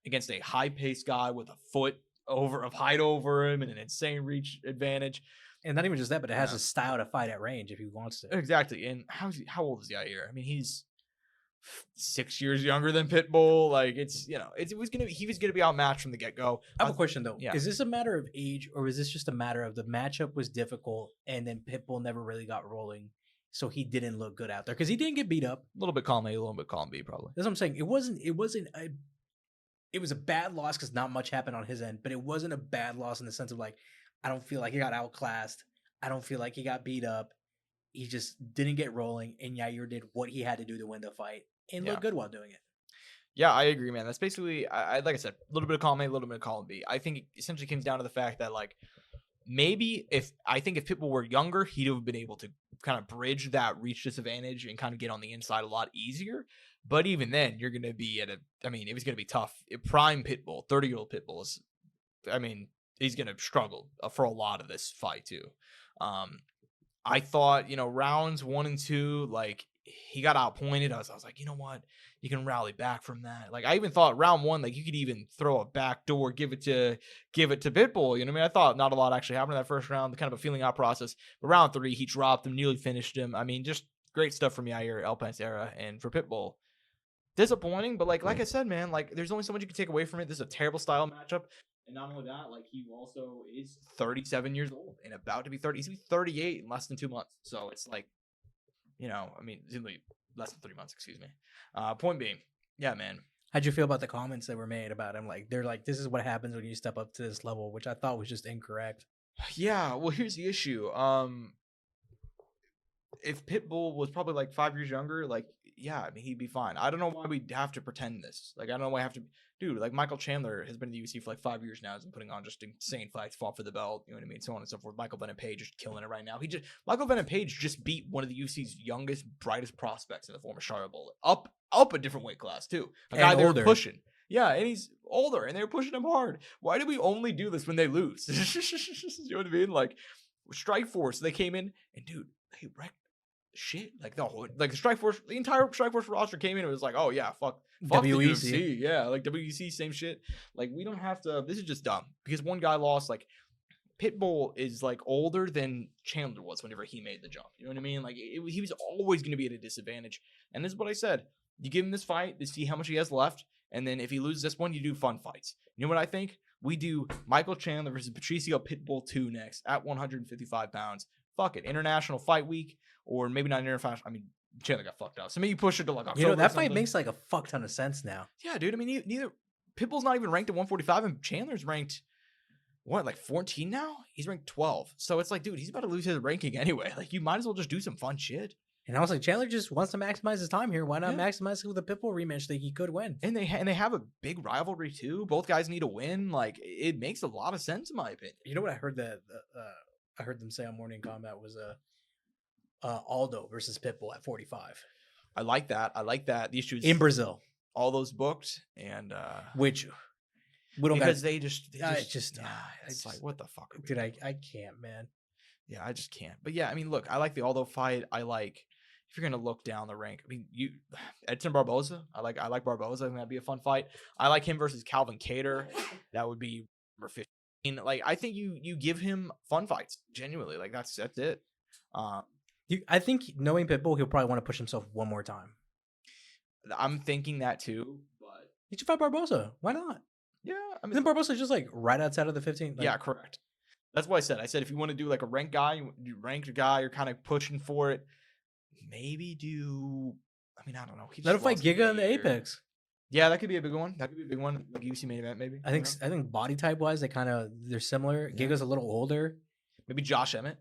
against a high-paced guy with a foot of height over him and an insane reach advantage. And not even just that, but it has a style to fight at range if he wants to. Exactly. And how old is Yair? I mean, he's 6 years younger than Pitbull. Like it's he was gonna be outmatched from the get go. I have a question though. Yeah. Is this a matter of age, or is this just a matter of the matchup was difficult and then Pitbull never really got rolling, so he didn't look good out there because he didn't get beat up? A little bit column A, a little bit column B, probably. That's what I'm saying. It was a bad loss because not much happened on his end, but it wasn't a bad loss in the sense of like, I don't feel like he got outclassed. I don't feel like he got beat up. He just didn't get rolling, and Yair did what he had to do to win the fight and look good while doing it. Yeah, I agree, man. That's basically, like I said, a little bit of column A, a little bit of column B. I think it essentially comes down to the fact that, like, maybe if people were younger, he'd have been able to kind of bridge that reach disadvantage and kind of get on the inside a lot easier. But even then, you're going to be it was going to be tough. Prime Pitbull, 30-year-old Pitbull is, he's going to struggle for a lot of this fight too. I thought, rounds 1 and 2, like, he got outpointed. I was like, you know what? You can rally back from that. Like, I even thought round 1, like, you could even throw a back door, give it to Pitbull. You know what I mean? I thought not a lot actually happened in that first round, kind of a feeling out process. But round 3, he dropped him, nearly finished him. I mean, just great stuff from Yair Alpine's era. And for Pitbull, disappointing, but like I said, man, like, there's only so much you can take away from it. This is a terrible style matchup. And not only that, like, he also is 37 years old and about to be 30. He's going to be 38 in less than 2 months. So it's like, it's going to be less than 3 months, excuse me. Point being, yeah, man. How'd you feel about the comments that were made about him? Like, they're like, this is what happens when you step up to this level, which I thought was just incorrect. Yeah, well, here's the issue. If Pitbull was probably like 5 years younger, like, yeah, he'd be fine. I don't know why we have to pretend this. Like, I don't know why I have to. Dude, like, Michael Chandler has been in the UFC for like 5 years now. Has been putting on just insane fights, fought for the belt, you know what I mean? So on and so forth. Michael Venom Page is killing it right now. Michael Venom Page just beat one of the UFC's youngest, brightest prospects in the form of Charlotte Bullet. Up a different weight class, too. A guy they were pushing. Yeah, and he's older, and they were pushing him hard. Why do we only do this when they lose? You know what I mean? Like, Strike Force, they came in, and dude, they wrecked shit. Like, the Strike Force, the entire Strike Force roster came in and was like, oh yeah, fuck WEC. the UFC. Yeah, like WEC, same shit. Like, we don't have to. This is just dumb because one guy lost. Like, Pitbull is like older than Chandler was whenever he made the jump. You know what I mean? Like, he was always going to be at a disadvantage. And this is what I said. You give him this fight to see how much he has left, and then if he loses this one, you do fun fights. You know what I think? We do Michael Chandler versus Patricio Pitbull 2 next at 155 pounds. Fuck it, International Fight Week, or maybe not international. Chandler got fucked up, so maybe you push it to like October. That fight makes like a fuck ton of sense now. Yeah, dude. Neither Pitbull's not even ranked at 145, and Chandler's ranked like 14 now. He's ranked 12, so it's like, dude, he's about to lose his ranking anyway. Like, you might as well just do some fun shit. And I was like, Chandler just wants to maximize his time here. Why not maximize with a Pitbull rematch that he could win? And they have a big rivalry too. Both guys need a win. Like, it makes a lot of sense in my opinion. You know what I heard I heard them say on Morning Combat was Aldo versus Pitbull at 45. I like that. The issues in Brazil. All those booked, and which we don't because they just it's like, what the fuck, dude? I can't, man. Yeah, I just can't. But yeah, look, I like the Aldo fight. I like, if you're gonna look down the rank, Edson Barboza. I like Barboza. I think that'd be a fun fight. I like him versus Calvin Kattar. That would be number 15. Like, I think you give him fun fights. Genuinely, like, that's it. I think, knowing Pitbull, he'll probably want to push himself one more time. I'm thinking that too, but he should fight Barboza. Why not? Yeah, isn't Barboza just like right outside of the 15? Yeah, correct. That's what I said. I said if you want to do like a ranked guy, you're kind of pushing for it. Maybe do. I don't know. Let him fight Giga in the Apex. Yeah, that could be a big one. Like UFC main event, maybe. I think body type wise, they're similar. Yeah. Giga's a little older. Maybe Josh Emmett.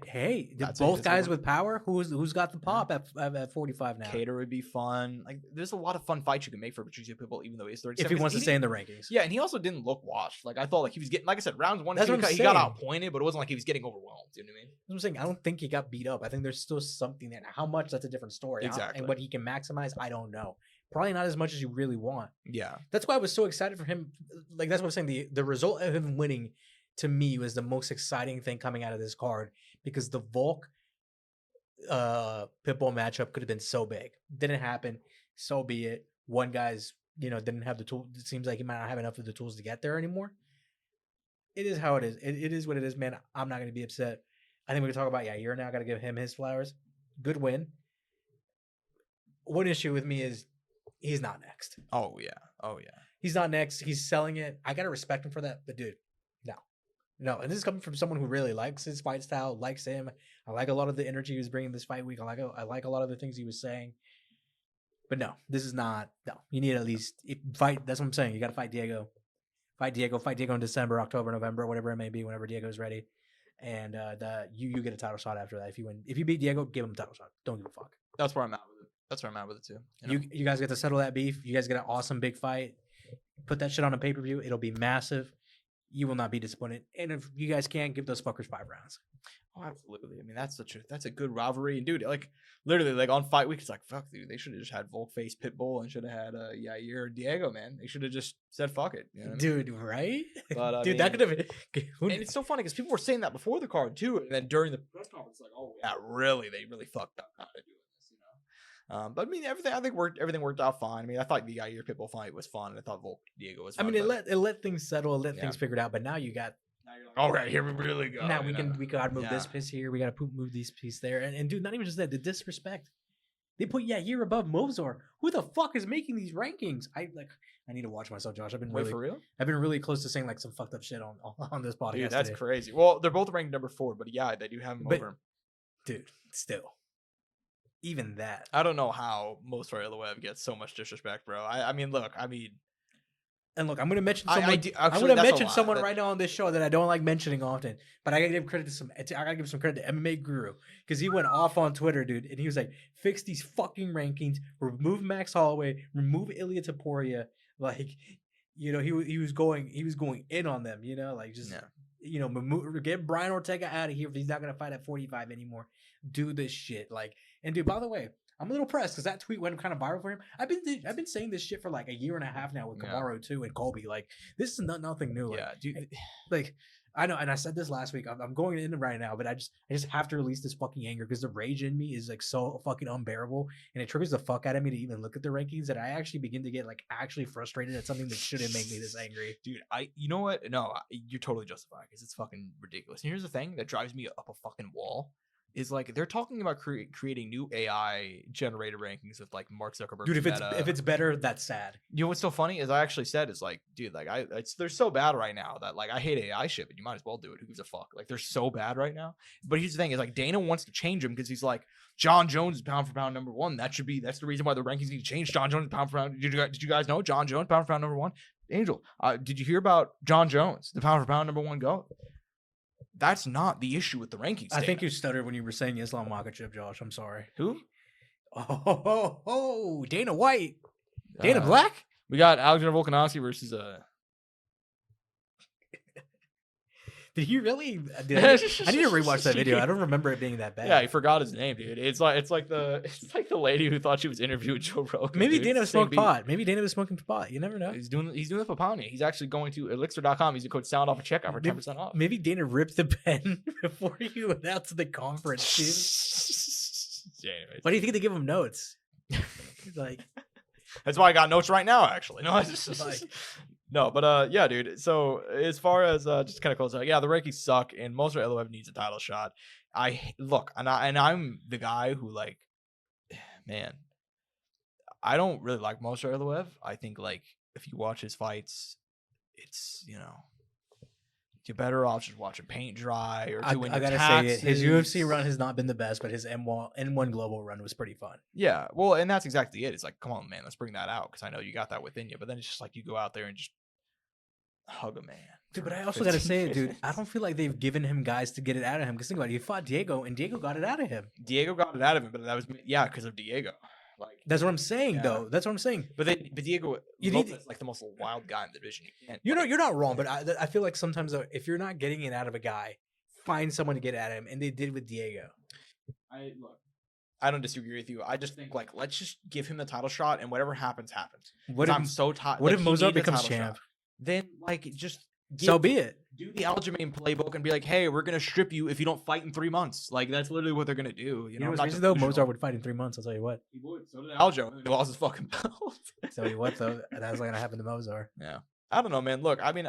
Hey, both guys with power. Who's got the pop at 45 now? Kattar would be fun. Like, there's a lot of fun fights you can make for Patricio Pitbull, even though he's 37. If he wants to stay in the rankings. Yeah, and he also didn't look washed. Like, I thought like he was getting, like I said, rounds 1 and 2, he got outpointed, but it wasn't like he was getting overwhelmed. You know what I mean? That's what I'm saying. I don't think he got beat up. I think there's still something there. Now, how much, that's a different story. Exactly. And what he can maximize, I don't know. Probably not as much as you really want. Yeah. That's why I was so excited for him. Like, that's what I'm saying. The result of him winning, to me, was the most exciting thing coming out of this card, because the Volk Pitbull matchup could have been so big. Didn't happen. So be it. One guy's, didn't have the tool. It seems like he might not have enough of the tools to get there anymore. It is how it is. It is what it is, man. I'm not going to be upset. I think we can talk about Yair now. I got to give him his flowers. Good win. one issue with me is he's not next. Oh yeah. He's not next. He's selling it. I gotta respect him for that. But dude, no. And this is coming from someone who really likes his fight style, likes him. I like a lot of the energy he was bringing this fight week. I like a lot of the things he was saying. But no, this is not. No, you need at least fight. That's what I'm saying. You got to fight Diego. Fight Diego in December, October, November, whatever it may be. Whenever Diego's ready, and you get a title shot after that. If you beat Diego, give him a title shot. Don't give a fuck. That's where I'm at with it too. You guys get to settle that beef. You guys get an awesome big fight. Put that shit on a pay per view. It'll be massive. You will not be disappointed. And if you guys can, give those fuckers 5 rounds. Oh, absolutely. I mean, that's a good rivalry. And dude, like literally, like on fight week, it's like fuck, dude. They should have just had Volk face Pitbull and should have had Yair or Diego, man. They should have just said fuck it, you know what dude. I mean? Right? But dude, that could have been. And it's so funny because people were saying that before the card too, and then during the press conference, like, oh yeah, they really fucked up how to do this, you know. But I mean, everything worked out fine. I mean, I thought the Yair Pitbull fight was fun, and I thought Volk Diego was fun. I mean, it let things settle, things figured out. But now you got. All right, here we really go. Now we gotta move this piece here. We gotta move this piece there. And dude, not even just that. The disrespect. They put Yair above Mozart. Who the fuck is making these rankings? I need to watch myself, Josh. Wait, for real? I've been really close to saying like some fucked up shit on this podcast. Dude, that's today. crazy. Well, they're both ranked number 4, but yeah, they do have him over him. Dude, still. Even that. I don't know how Mozart Eloev gets so much disrespect, bro. And look, I'm going to mention someone. I'm going to mention someone right now on this show that I don't like mentioning often, but I got to give credit to some credit to MMA Guru because he went off on Twitter, dude, and he was like, "Fix these fucking rankings, remove Max Holloway, remove Ilya Taporia." Like, you know, he was going in on them, you know, like just you know, get Brian Ortega out of here if he's not going to fight at 45 anymore. Do this shit, like, and dude, by the way. I'm a little pressed because that tweet went kind of viral for him. I've been saying this shit for like a year and a half now with Kamaru too and Colby. Like this is nothing new. Yeah, dude. Like I know, and I said this last week. I'm going in right now, but I just have to release this fucking anger because the rage in me is like so fucking unbearable, and it triggers the fuck out of me to even look at the rankings that I actually begin to get like actually frustrated at something that shouldn't make me this angry. Dude, you know what? No, you're totally justified because it's fucking ridiculous. And here's the thing that drives me up a fucking wall. Is like they're talking about creating new AI generated rankings with like Mark Zuckerberg. Dude, if it's better, that's sad. You know what's so funny is I actually said is like, dude, like they're so bad right now that like I hate AI shit, but you might as well do it. Who gives a fuck? Like they're so bad right now. But here's the thing: is like Dana wants to change them because he's like John Jones is pound for pound number 1. That's the reason why the rankings need to change. John Jones is pound for pound. Did you guys know John Jones pound for pound number 1? Angel, did you hear about John Jones, the pound for pound number 1 GOAT? That's not the issue with the rankings. I think you stuttered when you were saying Islam Makhachev, Josh. I'm sorry. Who? Oh, Dana White. Dana Black? We got Alexander Volkanovski versus Did he really? I need to rewatch that video. I don't remember it being that bad. Yeah, he forgot his name, dude. It's like the lady who thought she was interviewing Joe Rogan. Maybe Dana smoked pot. Maybe Dana was smoking pot. You never know. He's doing the Papani. He's actually going to ELYXR.com. He's going to code Soundoff and check out for 10% off. Maybe Dana ripped the pen before you announced the conference, dude. Why do you think they give him notes? Like, that's why I got notes right now. Actually, no, No, but yeah, dude. So as far as just kind of close out, yeah, the rankings suck, and Mozart Eloev needs a title shot. I'm the guy who like, man, I don't really like Mozart Eloev. I think like if you watch his fights, it's you're better off just watching paint dry or doing. I gotta say it. His UFC run has not been the best, but his N1 global run was pretty fun. Yeah, well, and that's exactly it. It's like, come on, man, let's bring that out because I know you got that within you. But then it's just like you go out there and just hug a man. Dude, but I also gotta say it, dude. I don't feel like they've given him guys to get it out of him. Because think about it, he fought Diego, and Diego got it out of him. Diego got it out of him, but that was because of Diego. Like that's what I'm saying, though. That's what I'm saying. But Diego, Lopes, like the most wild guy in the division. You're not wrong, but I feel like sometimes though, if you're not getting it out of a guy, find someone to get it out of him, and they did with Diego. I don't disagree with you. I just think like let's just give him the title shot, and whatever happens, happens. What if, I'm so tired. What if Mozart becomes champ? Then like just. So be it. Do the Aljamain playbook and be like, hey, we're gonna strip you if you don't fight in 3 months. Like that's literally what they're gonna do. You know what's crazy though? Mozart would fight in 3 months. I'll tell you what. He would. So did Aljo. He lost his fucking belt. Tell you what though, that's not gonna happen to Mozart. Yeah. I don't know, man. Look, I mean,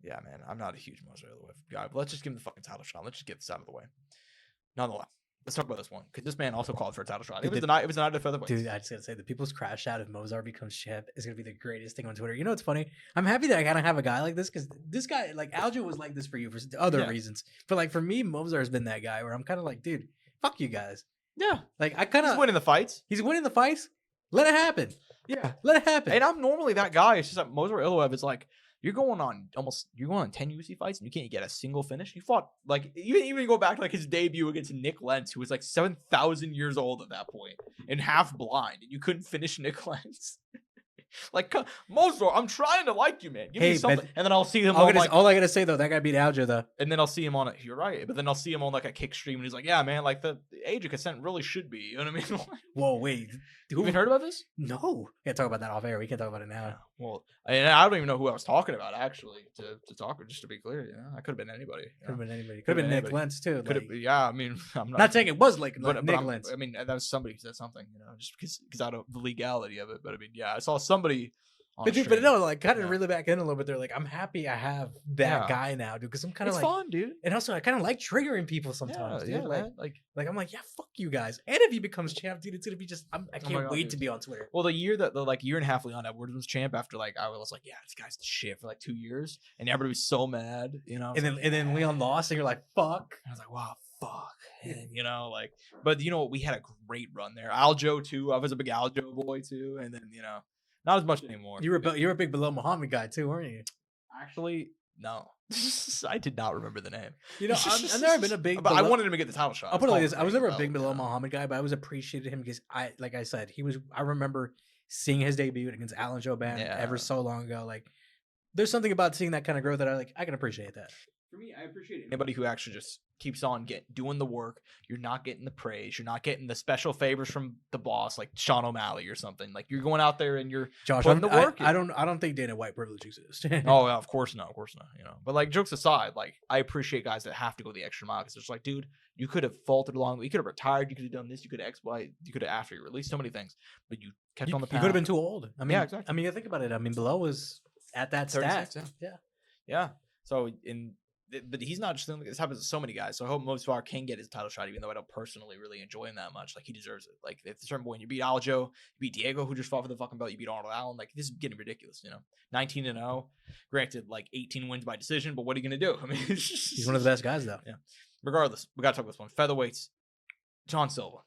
yeah, man. I'm not a huge Mozart guy, but let's just give him the fucking title shot. Let's just get this out of the way. Nonetheless. let's talk about this one because this man also called for a title shot. It was the night. It was the night of the featherweights. Dude, I just gotta say, the people's crash out if Mozart becomes champ is gonna be the greatest thing on Twitter. You know what's funny? I'm happy that I kind of have a guy like this because this guy, like Aljo, was like this for you for other reasons, but like for me, Mozart has been that guy where I'm kind of like, dude, fuck you guys. Yeah, like I kind of winning the fights. He's winning the fights. Let it happen. Yeah, let it happen. And I'm normally that guy. It's just that Mozart Iloev is like. You're going on 10 UFC fights and you can't get a single finish. You fought like even go back to like his debut against Nick Lentz, who was like 7,000 years old at that point and half blind, and you couldn't finish Nick Lentz. Like Mozart, I'm trying to like you, man. Give me something, and then I'll see him. All I gotta say though, that guy beat Aljo though, and then I'll see him on it. You're right, but then I'll see him on like a kick stream, and he's like, "Yeah, man, like the age of consent really should be." You know what I mean? Whoa, wait, have you heard about this? No, can't talk about that off air. We can't talk about it now. Well, and I don't even know who I was talking about actually. To talk, just to be clear, I could have been anybody. Could have been anybody. Could have been Nick Lentz too. Yeah, I mean, I'm not saying it was like but Nick Lentz. I mean, that was somebody who said something, just because I don't the legality of it. But I mean, yeah, I saw somebody. But no, like kind of really back in a little bit. They're like, I'm happy I have that guy now, dude, because I'm kind of like, fun, dude. And also, I kind of like triggering people sometimes, dude. Like I'm like, yeah, fuck you guys. And if he becomes champ, dude, it's gonna be just, I can't wait to be on Twitter. Well, the year and a half Leon Edwards was champ, after like I was like, yeah, this guy's the shit for like 2 years, and everybody was so mad, And then Leon lost, and you're like, fuck. And I was like, wow, fuck. And, but we had a great run there. Aljo too. I was a big Aljo boy too, and then not as much anymore. You were a big Bilal Muhammad guy too, weren't you? Actually, no. I did not remember the name. I've never been a big. But I wanted him to get the title shot. I'll put it like this: I was never a big Bilal Muhammad guy, but I always appreciated him because like I said, I remember seeing his debut against Alan Jouban ever so long ago. Like, there's something about seeing that kind of growth that I can appreciate that. For me, I appreciate anybody who actually just keeps on doing the work. You're not getting the praise. You're not getting the special favors from the boss, like Sean O'Malley or something. Like you're going out there and you're putting the work. I don't think Dana White privilege exists. Oh, yeah, of course not. But like jokes aside, like I appreciate guys that have to go the extra mile because it's like, dude, you could have faltered along. You could have retired. You could have done this. You could have X, Y. You could have after you released so many things, but you kept on the path. You could have been too old. I mean, yeah, exactly. I mean, you think about it. I mean, Bilal was at that stat. Yeah. So but he's not just doing this happens to so many guys. So I hope Mozart can get his title shot, even though I don't personally really enjoy him that much. Like he deserves it. Like at a certain point, you beat Aljo, you beat Diego, who just fought for the fucking belt, you beat Arnold Allen. Like this is getting ridiculous, 19-0. Granted, like 18 wins by decision, but what are you gonna do? I mean, he's one of the best guys though. Yeah. Regardless, we gotta talk about this one. Featherweights, John Silva.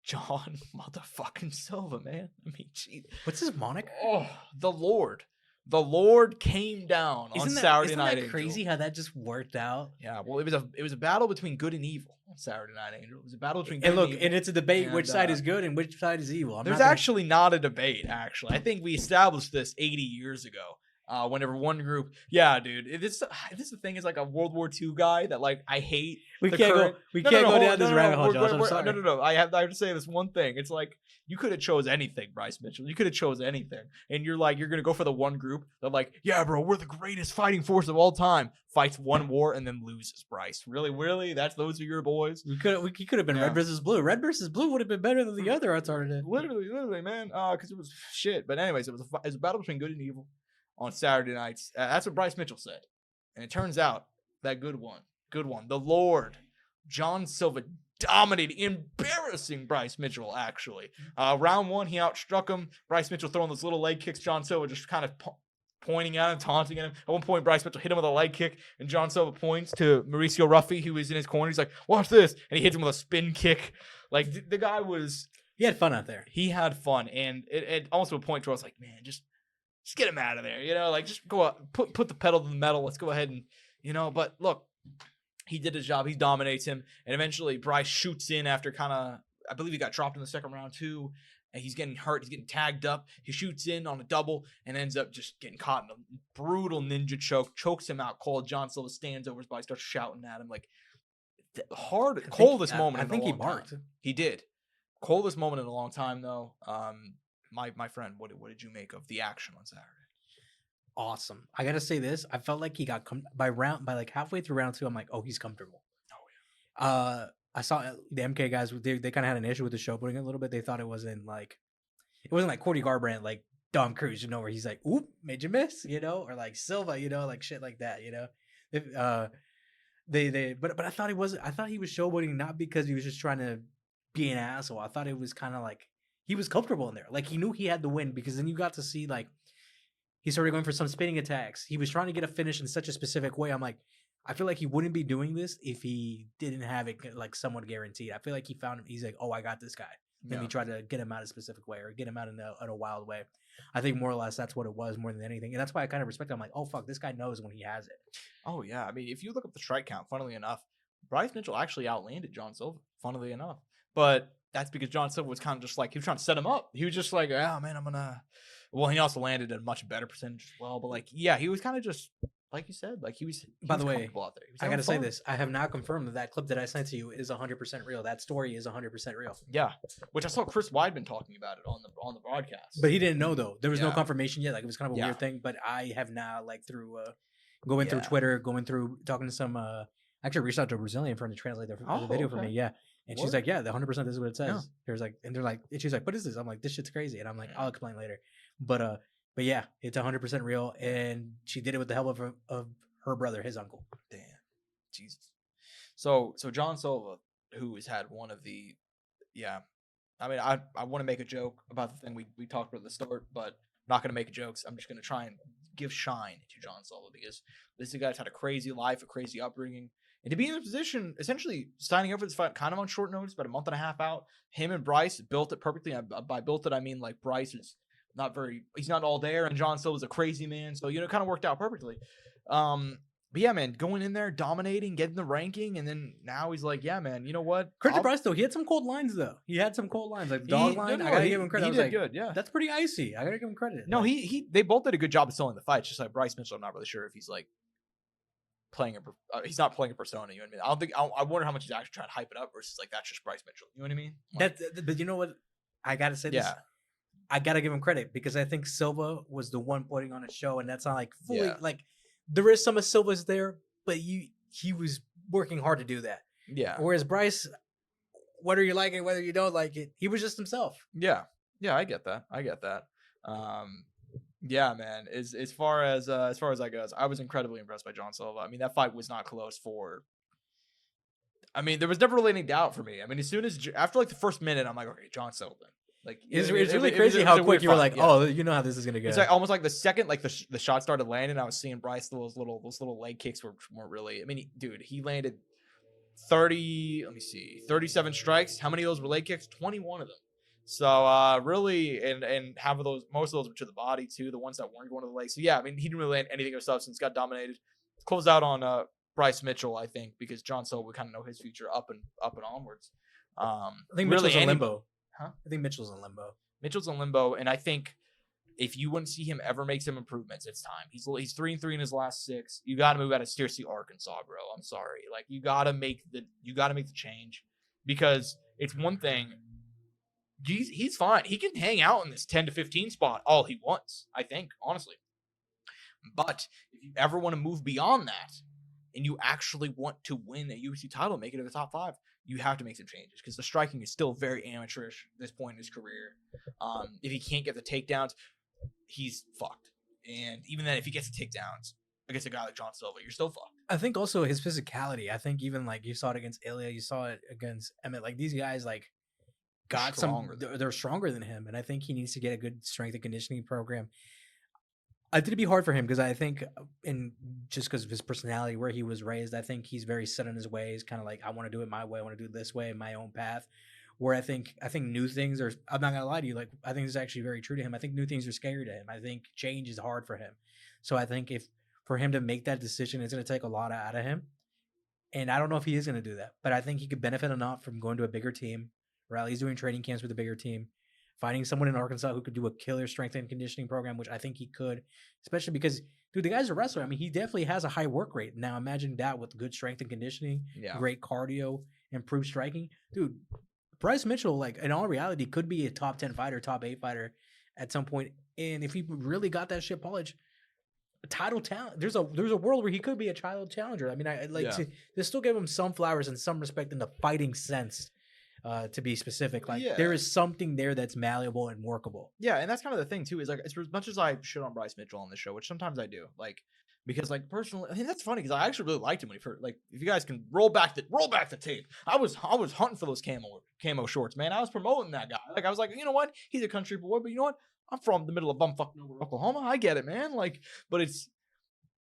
John motherfucking Silva, man. I mean, geez. What's his moniker? Oh, the Lord. The Lord came down on Saturday Night Angel. Isn't that crazy how that just worked out? Yeah, well, it was a battle between good and evil on Saturday Night Angel. It was a battle between good and evil. And it's a debate which side is good and which side is evil. There's actually not a debate, actually. I think we established this 80 years ago. Whenever one group, yeah, dude, this is the thing is like a World War II guy that like I hate. We can't go down this rabbit hole, Josh. I'm sorry. No. I have to say this one thing. It's like you could have chose anything, Bryce Mitchell. You could have chose anything, and you're gonna go for the one group that like, yeah, bro, we're the greatest fighting force of all time. Fights one war and then loses. Bryce, really? Those are your boys. He could have been Red versus Blue. Red versus Blue would have been better than the other alternative. Literally, man. Because it was shit. But anyways, it was a battle between good and evil on Saturday nights. That's what Bryce Mitchell said. And it turns out that good one, the Lord, John Silva, dominated, embarrassing Bryce Mitchell, actually. Round one, he outstruck him. Bryce Mitchell throwing those little leg kicks. John Silva just kind of pointing at him, taunting at him. At one point, Bryce Mitchell hit him with a leg kick, and John Silva points to Mauricio Ruffy, who was in his corner. He's like, watch this. And he hits him with a spin kick. Like, the guy was... He had fun out there. He had fun. And it almost to a point where I was like, man, just get him out of there, like just go out, put the pedal to the metal. Let's go ahead and, but look, he did his job. He dominates him. And eventually Bryce shoots in after I believe he got dropped in the second round too. And he's getting hurt. He's getting tagged up. He shoots in on a double and ends up just getting caught in a brutal ninja choke, chokes him out cold. John Silva stands over his body, starts shouting at him like coldest moment. I think he barked. He did. Coldest moment in a long time though. My friend, what did you make of the action on Saturday? Awesome. I gotta say this. I felt like he got by like halfway through round 2. I'm like, oh, he's comfortable. Oh yeah. I saw the MK guys. They kind of had an issue with the show putting it a little bit. They thought it wasn't like Cody Garbrandt like Dom Cruz, where he's like, oop, made you miss, or like Silva, like shit like that, But I thought he was showboating not because he was just trying to be an asshole. I thought it was kind of like he was comfortable in there. Like he knew he had the win because then you got to see like he started going for some spinning attacks. He was trying to get a finish in such a specific way. I'm like, I feel like he wouldn't be doing this if he didn't have it like somewhat guaranteed. I feel like he found him. He's like, oh, I got this guy. Then he tried to get him out a specific way or get him out in a wild way. I think more or less that's what it was more than anything. And that's why I kind of respect him. I'm like, oh, fuck, this guy knows when he has it. Oh, yeah. I mean, if you look up the strike count, funnily enough, Bryce Mitchell actually outlanded John Silva, funnily enough. But that's because John Silva was kind of just like, he was trying to set him up. He was just like, oh, man, I'm going to. Well, he also landed at a much better percentage as well. But, like, yeah, he was kind of just, like you said, like he was. By the way, out there. I got to say this. I have now confirmed that clip that I sent to you is 100% real. That story is 100% real. Yeah. Which I saw Chris Weidman talking about it on the broadcast. But he didn't know, though. There was no confirmation yet. Like, it was kind of a weird thing. But I have now, like, through going through Twitter, going through talking to some. Actually, reached out to a Brazilian friend to translate the video for me. Yeah. And she's like, yeah, the 100% this is what it says. Yeah. There's like, and they're like, and she's like, what is this? I'm like, this shit's crazy. And I'm like, I'll explain later. But yeah, it's 100% real. And she did it with the help of her brother, his uncle. Damn. Jesus. So John Silva, who has had one of the, I mean, I want to make a joke about the thing we talked about at the start, but I'm not going to make jokes. I'm just going to try and give shine to John Silva because this is a guy that's had a crazy life, a crazy upbringing. And to be in a position, essentially signing up for this fight kind of on short notice, about a month and a half out, him and Bryce built it perfectly. By built it, I mean like Bryce is he's not all there, and John Silva's a crazy man. So, it kind of worked out perfectly. But yeah, man, going in there, dominating, getting the ranking, and then now he's like, yeah, man, you know what? Credit to Bryce, though. He had some cold lines, though. He had some cold lines, like dog line. I gotta give him credit. He did good, yeah. That's pretty icy. I gotta give him credit. No, they both did a good job of selling the fight. Just like Bryce Mitchell, I'm not really sure if he's like playing he's not playing a persona. You know what I mean? I wonder how much he's actually trying to hype it up versus like that's just Bryce Mitchell. You know what I mean? Like, but you know what? I gotta say this. I gotta give him credit because I think Silva was the one putting on a show, and that's not like fully like there is some of Silva's there, but he was working hard to do that. Yeah. Whereas Bryce, whether you like it, whether you don't like it, he was just himself. Yeah. Yeah, I get that. Yeah, man. As far as that goes, I was incredibly impressed by John Silva. I mean, that fight was not close there was never really any doubt for me. I mean, after like the first minute, I'm like, okay, John Silva. Like it's really crazy how quick you were like, oh, you know how this is gonna go. It's like almost like the second like the shot started landing, I was seeing Bryce those little leg kicks weren't really. I mean, he landed 37 strikes. How many of those were leg kicks? 21 of them. So really, and most of those were to the body too. The ones that weren't going to the legs. So yeah, I mean, he didn't really land anything of substance. Got dominated. Closed out on Bryce Mitchell, I think, because John Silva would kind of know his future up and onwards. I think Mitchell's in limbo. Huh? I think Mitchell's in limbo. And I think if you wouldn't see him ever make some improvements, it's time. He's 3-3 in his last 6. You got to move out of seriously Arkansas, bro. I'm sorry. Like you got to make the change because it's one thing. He's fine. He can hang out in this 10 to 15 spot all he wants, I think, honestly. But if you ever want to move beyond that and you actually want to win a UFC title, make it to the top 5, you have to make some changes because the striking is still very amateurish at this point in his career. If he can't get the takedowns, he's fucked. And even then, if he gets the takedowns against a guy like John Silva, you're still fucked. I think also his physicality. I think even like you saw it against Ilya, you saw it against Emmett. Like these guys like got they're stronger than him. And I think he needs to get a good strength and conditioning program. I think it'd be hard for him because I think, just because of his personality, where he was raised, I think he's very set in his ways. Kind of like, I want to do it my way. I want to do it this way, my own path. Where I think new things are. I'm not gonna lie to you. Like I think this is actually very true to him. I think new things are scary to him. I think change is hard for him. So I think for him to make that decision, it's gonna take a lot out of him. And I don't know if he is gonna do that, but I think he could benefit enough from going to a bigger team. Or at least doing training camps with a bigger team. Finding someone in Arkansas who could do a killer strength and conditioning program, which I think he could, especially because, dude, the guy's a wrestler. I mean, he definitely has a high work rate. Now, imagine that with good strength and conditioning, great cardio, improved striking. Dude, Bryce Mitchell, like, in all reality, could be a top 10 fighter, top 8 fighter at some point. And if he really got that shit polished, title talent, there's a world where he could be a title challenger. I mean, to still give him some flowers and some respect in the fighting sense. To be specific, there is something there that's malleable and workable. Yeah, and that's kind of the thing too. Is like as much as I shit on Bryce Mitchell on the show, which sometimes I do. Like Because like personally, I mean that's funny because I actually really liked him when he first. Like if you guys can roll back the tape, I was hunting for those camo shorts, man. I was promoting that guy. Like I was like, you know what? He's a country boy, but you know what? I'm from the middle of bumfuck nowhere, Oklahoma. I get it, man. Like, but it's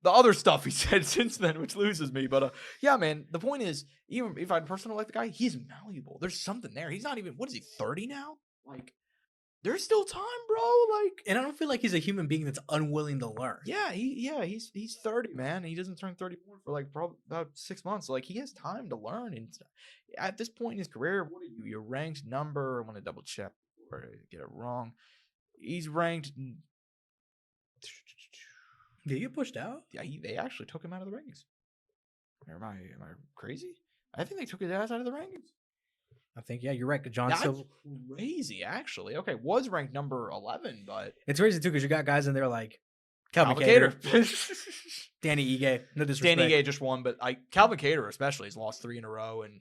the other stuff he said since then, which loses me. But yeah, man. The point is, even if I personally like the guy, he's malleable. There's something there. He's not even. What is he? 30 now? Like. There's still time, bro. Like, and I don't feel like he's a human being that's unwilling to learn. Yeah, he's 30, man. He doesn't turn 31 for like probably about 6 months. So like he has time to learn. And at this point in his career, what are you? Your ranked number? I want to double check or get it wrong. He's ranked. Did he get pushed out? Yeah, they actually took him out of the rankings. Am I crazy? I think they took his ass out of the rankings. I think, yeah, you're right. John Silva. Crazy, actually. Okay, was ranked number 11, but it's crazy too because you got guys in there like Calvin Kattar, Danny Ige. No disrespect. Danny Ige just won, but Calvin Kattar especially has lost 3 in a row and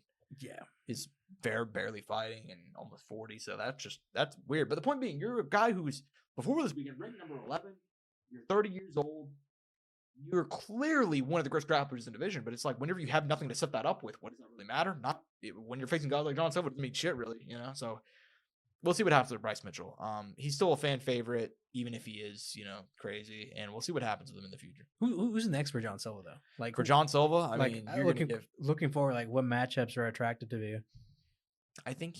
is barely fighting and almost 40. So that's weird. But the point being, you're a guy who's before this weekend ranked number 11. You're 30 years old. You're clearly one of the greatest grapplers in the division, but it's like whenever you have nothing to set that up with, what does that really matter? Not when you're facing guys like John Silva, it doesn't mean shit really, you know. So we'll see what happens with Bryce Mitchell. He's still a fan favorite, even if he is, you know, crazy, and we'll see what happens with him in the future. Who's next for John Silva though? Like for John Silva, I mean, you're looking forward. Like what matchups are attractive to you? I think,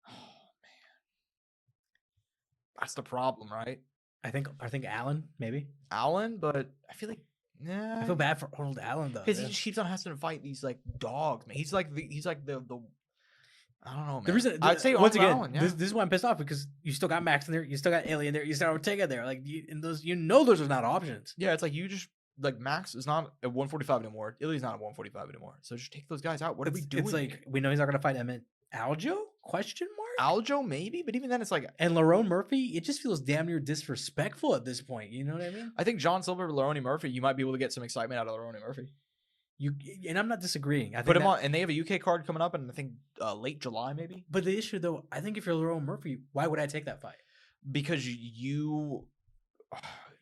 oh man, that's the problem, right? I think Allen, maybe. Allen, but I feel like I feel bad for Arnold Allen though. Because he just keeps on having to fight these like dogs, man. He's like the I don't know, man. The reason I'd say once again, Allen, yeah. this is why I'm pissed off because you still got Max in there, you still got Alien there, you still got Ortega there. Like those those are not options. Yeah, it's like you just like Max is not at 145 anymore. Illy's not at 145 anymore. So just take those guys out. What are we doing? It's like we know he's not gonna fight Emmett Aljo? Question mark? Aljo maybe, but even then it's like and Lerone Murphy, it just feels damn near disrespectful at this point. You know what I mean? I think John Silva, Lerone Murphy, you might be able to get some excitement out of Lerone Murphy. And I'm not disagreeing. I put him on, and they have a UK card coming up, in I think late July maybe. But the issue though, I think if you're Lerone Murphy, why would I take that fight? Because you.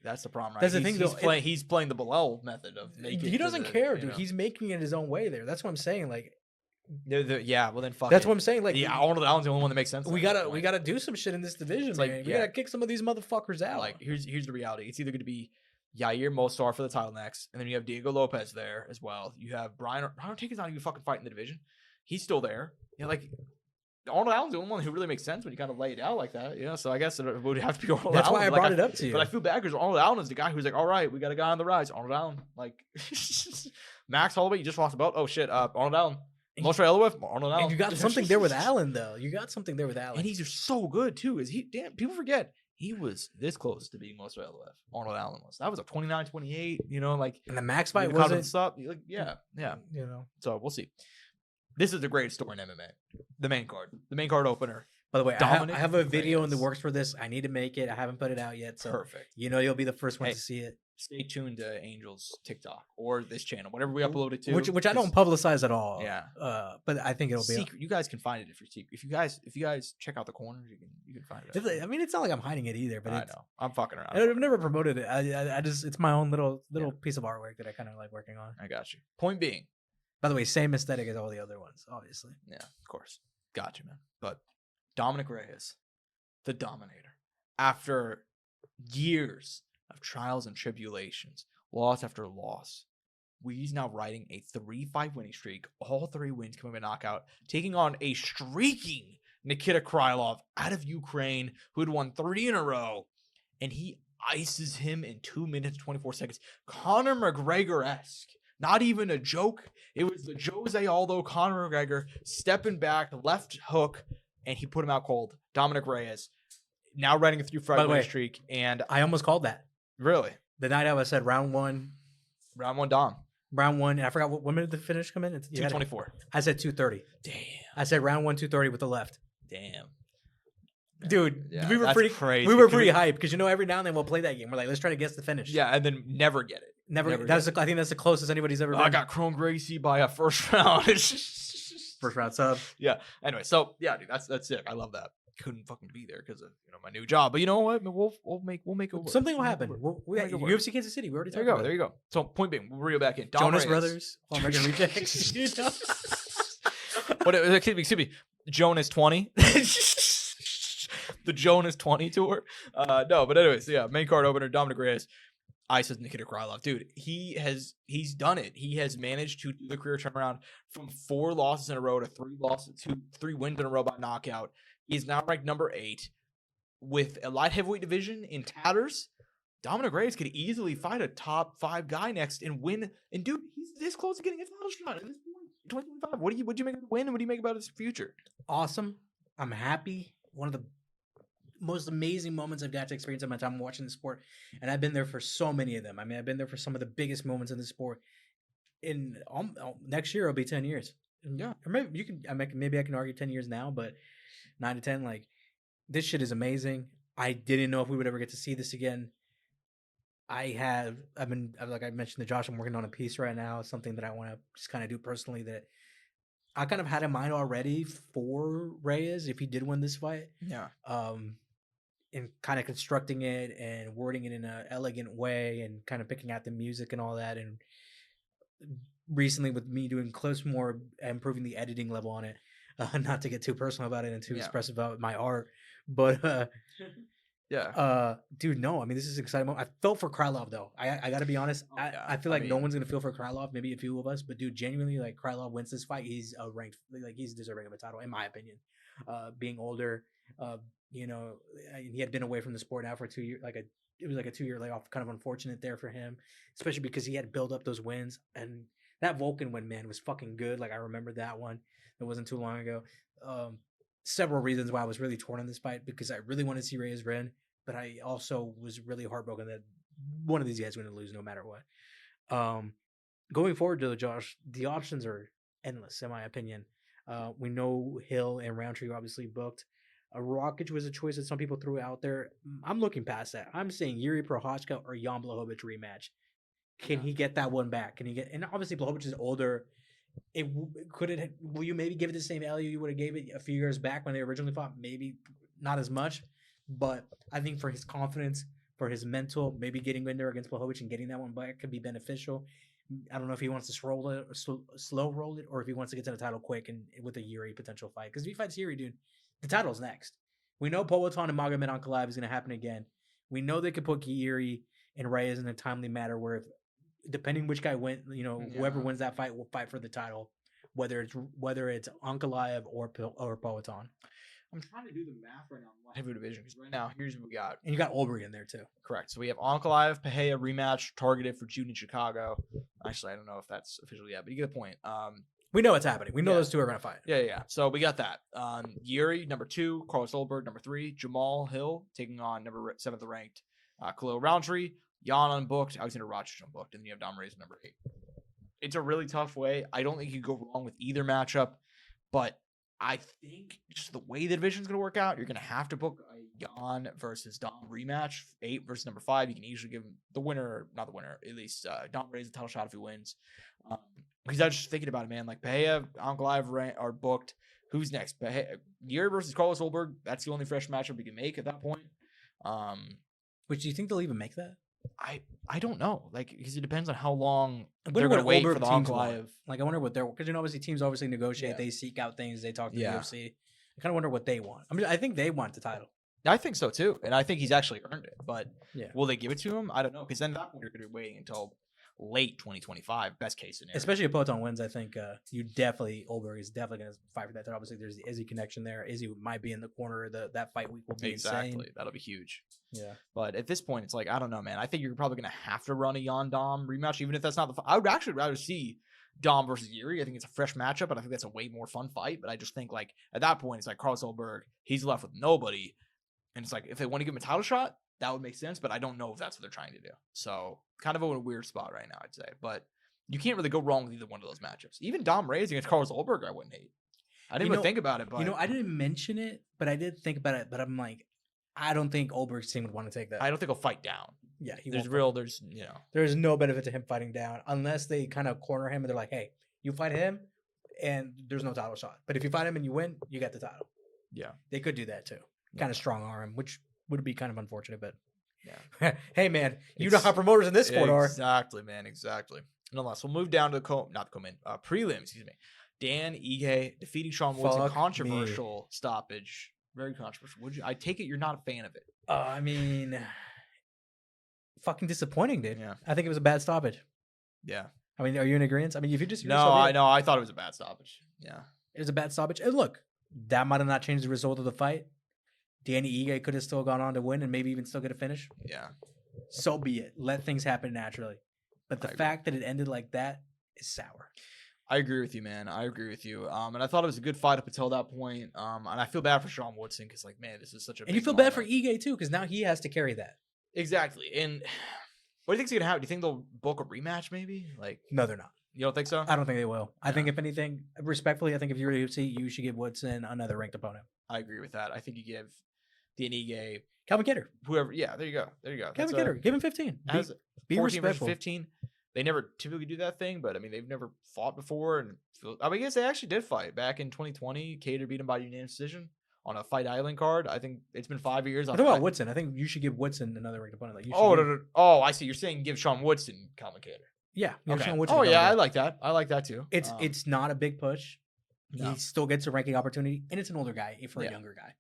That's the problem, right? That's the thing, though. He's playing the Bilal method of making. He doesn't care, dude. Know. He's making it his own way there. That's what I'm saying. Like. Yeah, well then fuck. That's what I'm saying. Like, Arnold Allen's the only one that makes sense. We gotta do some shit in this division, man. Like, we gotta kick some of these motherfuckers out. Like, here's the reality. It's either going to be Yair Mostar for the title next, and then you have Diego Lopes there as well. You have Brian Ortega's not even fucking fighting the division. He's still there. You know, like Arnold Allen's the only one who really makes sense when you kind of lay it out like that. You know, so I guess it would have to be Arnold Allen. That's why I brought it up to you. But I feel bad because Arnold Allen is the guy who's like, all right, we got a guy on the rise. Arnold Allen, like Max Holloway, you just lost the belt. Oh shit, Arnold Allen. Most Arnold Allen. And you got something there with Allen, though. You got something there with Allen. And he's just so good, too. People forget, he was this close to being Most Arnold Allen was. That was a 29-28, you know, like. And the Max fight wasn't. Like, yeah. You know. So, we'll see. This is the greatest story in MMA. The main card opener. By the way, I have a video in the works for this. I need to make it. I haven't put it out yet. So perfect. You know, you'll be the first one to see it. Stay tuned to Angel's TikTok or this channel, whatever we upload it to. Which I don't publicize at all. Yeah. But I think it'll be secret. You guys can find it if you're secret. If you guys check out the corners, you can find it. I mean, it's not like I'm hiding it either. But I know I'm fucking around. I've never promoted it. I just it's my own little piece of artwork that I kind of like working on. I got you. Point being, by the way, same aesthetic as all the other ones, obviously. Yeah, of course. Got you, man. But Dominic Reyes, the Dominator, after years of trials and tribulations, loss after loss, he's now riding a 3-5 winning streak. All 3 wins coming by knockout, taking on a streaking Nikita Krylov out of Ukraine, who had won 3 in a row, and he ices him in 2 minutes 24 seconds. Conor McGregor-esque. Not even a joke. It was the Jose Aldo Conor McGregor stepping back, left hook, and he put him out cold. Dominic Reyes, now riding a 3-5 winning streak, and I almost called that. Really? The night I said round one. Round one, Dom. Round one. I forgot when did the finish come in? 224. I said 230. Damn. I said round 1, 230 with the left. Damn. Dude, yeah, we were pretty crazy. We were pretty hyped because every now and then we'll play that game. We're like, let's try to guess the finish. Yeah, and then never get it. Never. I think that's the closest anybody's ever been. I got Chrome Gracie by a first round. First round sub. Yeah. Anyway, so yeah, dude, that's sick. I love that. couldn't fucking be there because of my new job. But you know what? We'll make it work. Something will We'll happen. make it work. We'll make it work. UFC Kansas City. We already There talked you go. about There it. you go. So point being, we'll reel back in. Dom Jonas Reyes. Brothers, All American Rejects. You know? What? Excuse me. Jonas 20. The Jonas 20 tour. No, but anyways, yeah. Main card opener. Dominic Reyes. Ice says Nikita Krylov. Dude, he's done it. He has managed to do the career turnaround from 4 losses in a row to 3 wins in a row by knockout. He's now ranked number 8 with a light heavyweight division in tatters. Dominic Reyes could easily fight a top 5 guy next and win. And dude, he's this close to getting a title shot at this point. 2025. What do you make of the win, and what do you make about his future? Awesome. I'm happy. One of the most amazing moments I've got to experience in my time watching the sport, and I've been there for so many of them. I mean, I've been there for some of the biggest moments in the sport. In next year, it'll be 10 years. Yeah, or maybe you can. Maybe I can argue 10 years now, but 9 to 10. Like, this shit is amazing. I didn't know if we would ever get to see this again. Like I mentioned to Josh, I'm working on a piece right now. Something that I want to just kind of do personally that I kind of had in mind already for Reyes if he did win this fight. Yeah. And kind of constructing it and wording it in an elegant way and kind of picking out the music and all that. And recently with me doing close more, improving the editing level on it, not to get too personal about it and too expressive about my art, but dude, no, I mean, this is an exciting moment. I felt for Krylov though. I gotta be honest. I feel like no one's gonna feel for Krylov, maybe a few of us, but dude, genuinely, like, Krylov wins this fight, he's ranked, like, he's deserving of a title in my opinion. Being older, he had been away from the sport now for 2 years. It was like a 2-year layoff, kind of unfortunate there for him, especially because he had built up those wins. And that Volkan win, man, was fucking good. Like, I remember that one. It wasn't too long ago. Several reasons why I was really torn on this fight, because I really wanted to see Reyes win, but I also was really heartbroken that one of these guys was going to lose no matter what. Going forward, though, Josh, the options are endless, in my opinion. We know Hill and Roundtree are obviously booked. Rakic was a choice that some people threw out there. I'm looking past that. I'm saying Yuri Prochazka or Jan Blachowicz rematch. Can he get that one back? Can he get? And obviously Blachowicz is older. Will you maybe give it the same value you would have gave it a few years back when they originally fought? Maybe not as much, but I think for his confidence, for his mental, maybe getting in there against Blachowicz and getting that one back could be beneficial. I don't know if he wants to slow roll it, or if he wants to get to the title quick and with a Yuri potential fight. Because if he fights Yuri, dude, the title's next. We know Poatan and Magomed Ankalaev is going to happen again. We know they could put Yuri and Reyes in a timely manner where, if, depending which guy wins, whoever wins that fight will fight for the title, whether it's Ankalaev or Poatan. I'm trying to do the math right now on the heavy division, because right now, here's what we got. And you got Olbrich in there too. Correct. So we have Ankalaev, Pereira rematch targeted for June in Chicago. Actually, I don't know if that's official yet, but you get the point. We know it's happening. We know those two are going to fight. Yeah. So we got that. Yuri, number 2. Carlos Olberg, number 3. Jamal Hill taking on number 7th ranked Khalil Roundtree. Jan unbooked. Alexander Volkanovski unbooked. And then you have Dom Reyes, number 8. It's a really tough way. I don't think you could go wrong with either matchup. But I think just the way the division is going to work out, you're going to have to book a Jan versus Dom rematch. 8 versus number 5. You can easily give him the winner, not the winner, at least Dom Reyes a title shot if he wins. Because I was just thinking about it, man. Like, Pereira, Ankalaev are booked. Who's next? Yuri versus Carlos Olberg. That's the only fresh matchup we can make at that point. Which, do you think they'll even make that? I don't know. Like, because it depends on how long they're going to wait for the Ankalaev. Like, I wonder what they're, because obviously teams obviously negotiate. Yeah. They seek out things. They talk to the UFC. I kind of wonder what they want. I mean, I think they want the title. I think so too, and I think he's actually earned it. But yeah, will they give it to him? I don't know, because then at that point you're going to be waiting until late 2025, best case scenario. Especially if Poatan wins, I think Olberg is definitely going to fight for that. Obviously, there's the Izzy connection there. Izzy might be in the corner. That fight week will be insane. That'll be huge. Yeah. But at this point, it's like, I don't know, man. I think you're probably going to have to run a Jan Dom rematch, even if that's not the fight. I would actually rather see Dom versus Yuri. I think it's a fresh matchup, and I think that's a way more fun fight. But I just think, like, at that point, it's like Carlos Olberg, he's left with nobody. And it's like, if they want to give him a title shot, that would make sense, but I don't know if that's what they're trying to do. So, kind of a weird spot right now, I'd say. But you can't really go wrong with either one of those matchups. Even Dom Reyes against Carlos Olberg, I wouldn't hate. I didn't even think about it, but... I didn't mention it, but I did think about it. But I'm like, I don't think Olberg's team would want to take that. I don't think he'll fight down. Yeah, there's no benefit to him fighting down unless they kind of corner him and they're like, hey, you fight him and there's no title shot. But if you fight him and you win, you get the title. Yeah. They could do that too. Yeah. Kind of strong arm, which would be kind of unfortunate, but yeah. hey man, you know how promoters in this sport are. Exactly, man. Exactly. Nonetheless, we'll move down to the prelim, excuse me. Dan Ige defeating Sean Woodson. Fuck Controversial stoppage. Very controversial. I take it you're not a fan of it. I mean, fucking disappointing, dude. Yeah. I think it was a bad stoppage. Yeah. I mean, are you in agreement? I mean, if you just No, I know. I thought it was a bad stoppage. Yeah. It was a bad stoppage. And look, that might have not changed the result of the fight. Danny Ige could have still gone on to win and maybe even still get a finish. Yeah. So be it. Let things happen naturally. But the fact that it ended like that is sour. I agree with you, man. I agree with you. And I thought it was a good fight up until that point. And I feel bad for Sean Woodson because, like, man, this is such a. And you feel bad for Ige too because now he has to carry that. Exactly. And what do you think's gonna happen? Do you think they'll book a rematch? Maybe. Like, no, they're not. You don't think so? I don't think they will. Yeah. I think if anything, respectfully, I think if you're a UFC, you should give Woodson another ranked opponent. I agree with that. I think you give Danny Ige, Calvin Kidder, whoever. Yeah, there you go. There you go. Calvin Kidder, give him 15. Be 14 respectful. 15. They never typically do that thing, but I mean, they've never fought before. And I guess they actually did fight back in 2020. Kidder beat him by unanimous decision on a Fight Island card. I think it's been 5 years. I thought about Woodson. I think you should give Woodson another ranked opponent. Like, no. I see. You're saying give Sean Woodson Calvin Kidder. Yeah. Okay. Sean Woodson I like that. I like that too. It's not a big push. No. He still gets a ranking opportunity, and it's an older guy for a younger guy.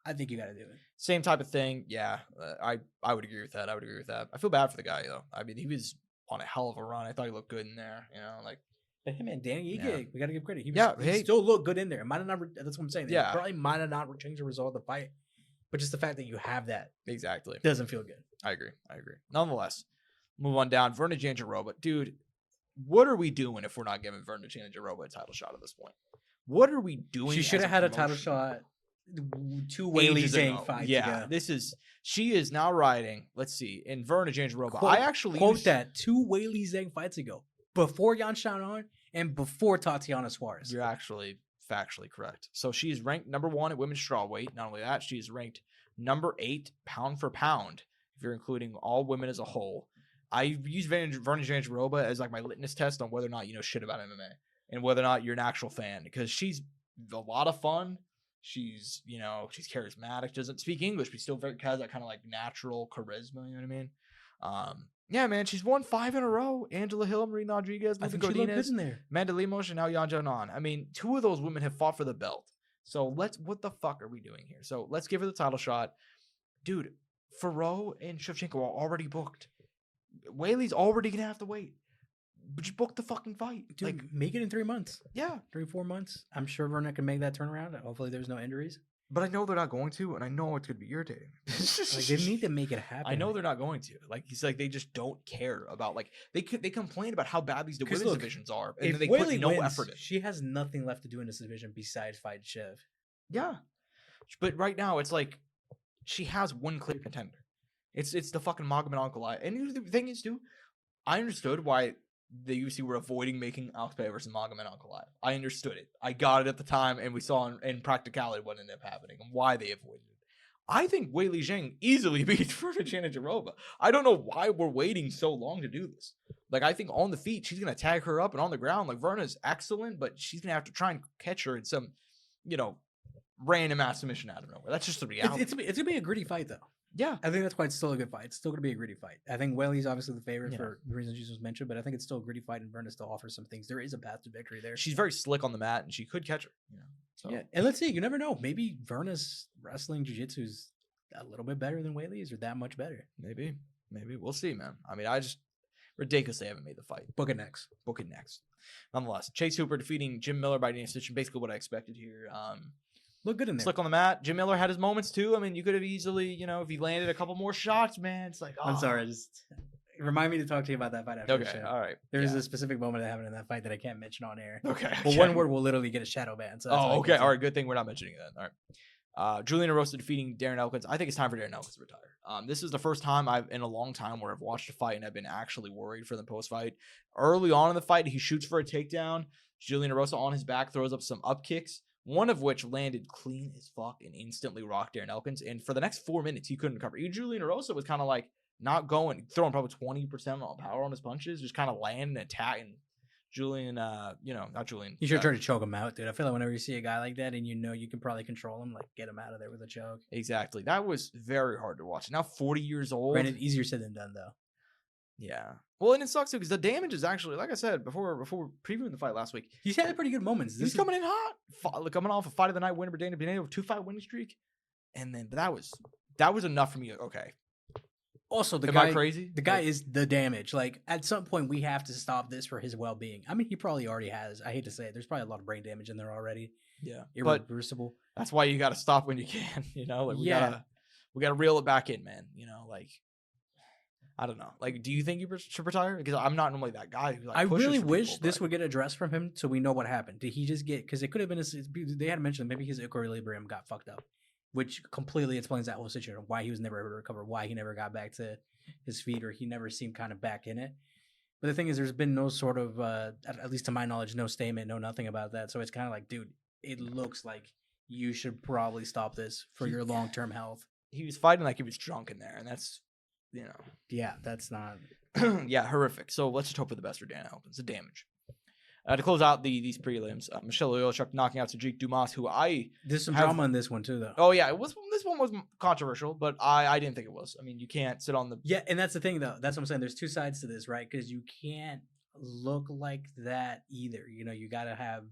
I think you got to do it. Same type of thing. Yeah, I would agree with that. I feel bad for the guy though. I mean, he was on a hell of a run. I thought he looked good in there. You know, like. But hey man, Danny Ige, we got to give credit. He he still looked good in there. It might have not. That's what I'm saying. Yeah, probably might have not changed the result of the fight, but just the fact that you have that exactly doesn't feel good. I agree. Nonetheless, move on down. Verna Jandiroba, dude. What are we doing if we're not giving Verna Jandiroba a title shot at this point? What are we doing? She should have had a title shot 2 Weili Zhang fights ago. She is now riding. Let's see, in Verna Jandiroba. Quote that 2 Weili Zhang fights ago, before Yan Xiaonan and before Tatiana Suarez. You're actually factually correct. So she's ranked number 1 at women's strawweight. Not only that, she's ranked number 8 pound for pound if you're including all women as a whole. I use Verna Jandiroba as like my litmus test on whether or not you know shit about MMA and whether or not you're an actual fan, because she's a lot of fun. She's charismatic, doesn't speak English, but still has that kind of like natural charisma. You know what I mean? Yeah, man, she's won 5 in a row. Angela Hill, Marina Rodriguez, Lisa Godinez, Amanda Lemos, and now Yan Xiaonan. I mean, 2 of those women have fought for the belt. So what the fuck are we doing here? So let's give her the title shot. Dude, Ferro and Shevchenko are already booked. Weili's already going to have to wait. But you booked the fucking fight. Dude, like, make it in 3 months. Yeah. 3-4 months. I'm sure Verna can make that turnaround. Hopefully there's no injuries. But I know they're not going to, and I know it's going to be irritating. Like, they need to make it happen. I know they're not going to. Like, he's like, they just don't care about, like, they complain about how bad these women's divisions are, and then they put no effort in. She has nothing left to do in this division besides fight Shev. Yeah. But right now, it's like, she has one clear contender. It's the fucking Magomed Ankalaev. And the thing is, too, I understood why the UFC were avoiding making Alex Pereira versus Magomed Ankalaev. I understood it. I got it at the time, and we saw in practicality what ended up happening and why they avoided it. I think Weili Zhang easily beats Verna Jandiroba. I don't know why we're waiting so long to do this. Like, I think on the feet, she's going to tag her up, and on the ground, like, Verna's excellent, but she's going to have to try and catch her in some, random ass submission out of nowhere. That's just the reality. It's going to be a gritty fight, though. Yeah. I think that's why it's still a good fight. It's still going to be a gritty fight. I think Weili's obviously the favorite for the reasons you just mentioned, but I think it's still a gritty fight, and Verna still offers some things. There is a path to victory there. She's very slick on the mat, and she could catch her. So. Yeah, and let's see. You never know. Maybe Verna's wrestling jiu-jitsu is a little bit better than Weili's, or that much better. Maybe. We'll see, man. I mean, ridiculous they haven't made the fight. Book it next. Nonetheless, Chase Hooper defeating Jim Miller by decision. Basically what I expected here. Look good in there. Slick on the mat. Jim Miller had his moments too. I mean, you could have easily, if he landed a couple more shots, man. It's like, I'm sorry. Just remind me to talk to you about that fight after the show. All right. There's a specific moment that happened in that fight that I can't mention on air. Okay. Well, one word will literally get a shadow ban. So okay. All right. Good thing we're not mentioning that. All right. Julian Erosa defeating Darren Elkins. I think it's time for Darren Elkins to retire. This is the first time in a long time where I've watched a fight and I've been actually worried for the post-fight. Early on in the fight, he shoots for a takedown. Julian Erosa on his back throws up some up kicks, one of which landed clean as fuck and instantly rocked Darren Elkins. And for the next 4 minutes, he couldn't recover. Julian Erosa was kind of like not going, throwing probably 20% of power on his punches, just kind of landing and attacking, Julian, not Julian. You should try to choke him out, dude. I feel like whenever you see a guy like that and you can probably control him, like get him out of there with a choke. Exactly. That was very hard to watch. Now 40 years old. Granted, easier said than done, though. Yeah. Well, and it sucks too because the damage is actually, like I said before previewing the fight last week. He's had pretty good moments. He's coming in hot, coming off a fight of the night winner, Dana Benet with 2-fight winning streak, and then but that was enough for me. Okay. Also, Am I crazy? The guy is the damage. Like at some point, we have to stop this for his well-being. I mean, he probably already has. I hate to say it. There's probably a lot of brain damage in there already. Yeah, irreversible. But that's why you got to stop when you can. Like we gotta reel it back in, man. Like. I don't know. Like, do you think you should retire? Because I'm not normally that guy who like. I really wish this would get addressed from him, so we know what happened. Did he just get? Because it could have been. They had mentioned maybe his equilibrium got fucked up, which completely explains that whole situation. Why he was never able to recover. Why he never got back to his feet, or he never seemed kind of back in it. But the thing is, there's been no sort of, at least to my knowledge, no statement, no nothing about that. So it's kind of like, dude, it looks like you should probably stop this for your long-term health. He was fighting like he was drunk in there, and that's. Yeah, that's not. Yeah, horrific. So let's just hope for the best for Dan Alpin. The damage. To close out these prelims, Michelle ELYXR knocking out Sadiq Dumas, who there's some drama in this one too, though. Oh yeah, this one was controversial, but I didn't think it was. I mean, you can't sit on the. Yeah, and that's the thing, though. That's what I'm saying. There's two sides to this, right? Because you can't look like that either. You gotta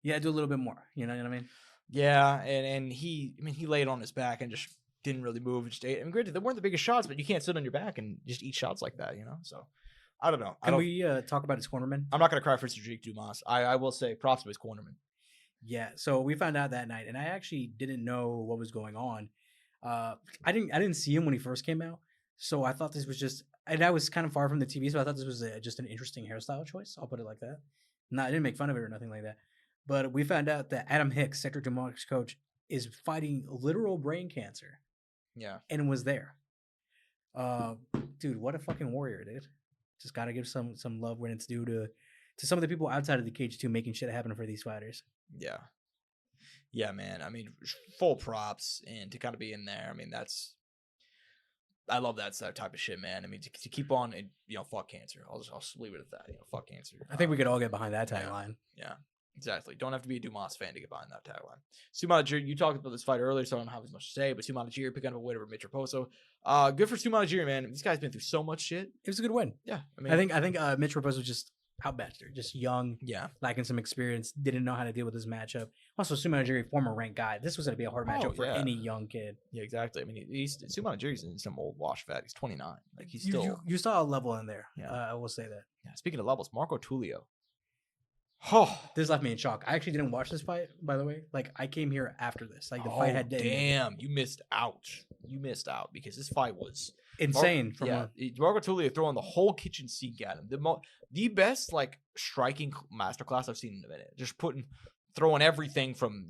do a little bit more. You know what I mean? Yeah, and he laid on his back and just didn't really move. Just ate. I mean, granted, they weren't the biggest shots, but you can't sit on your back and just eat shots like that, So, I don't know. Can we talk about his cornerman? I'm not going to cry for Sadiq Dumas. I will say props to his cornerman. Yeah, so we found out that night, and I actually didn't know what was going on. I didn't see him when he first came out, so I thought this was just, and I was kind of far from the TV, so I thought this was just an interesting hairstyle choice. I'll put it like that. No, I didn't make fun of it or nothing like that. But we found out that Adam Hicks, Sector Dumas' coach, is fighting literal brain cancer. Yeah. And was there. Dude, what a fucking warrior, dude. Just gotta give some love when it's due to some of the people outside of the cage too, making shit happen for these fighters. Yeah. Yeah, man. I mean, full props, and to kind of be in there. I mean, I love that type of shit, man. I mean, to keep on, and fuck cancer. I'll just leave it at that. Fuck cancer. I think we could all get behind that tagline. Yeah. Exactly. Don't have to be a Dumas fan to get behind that tagline. Sumanajiri, you talked about this fight earlier, so I don't have as much to say, but Sumanajiri picking up a win over Mitch Raposo. Good for Sumanajiri, man. This guy's been through so much shit. It was a good win. Yeah. I think Mitch Raposo was just outmatched her. Just young, lacking some experience, didn't know how to deal with this matchup. Also, Sumanajiri, former ranked guy. This was going to be a hard matchup for any young kid. Yeah, exactly. I mean, Sumanajiri's some old wash vet. He's 29. Like, he's still... You saw a level in there. Yeah. I will say that. Yeah. Speaking of levels, Marco Tulio. Oh, this left me in shock. I actually didn't watch this fight, by the way. Like, I came here after this. Like, the fight had... Damn, you missed out. You missed out because this fight was... insane. Marco Tulio throwing the whole kitchen sink at him. The best, like, striking masterclass I've seen in a minute. Just throwing everything from,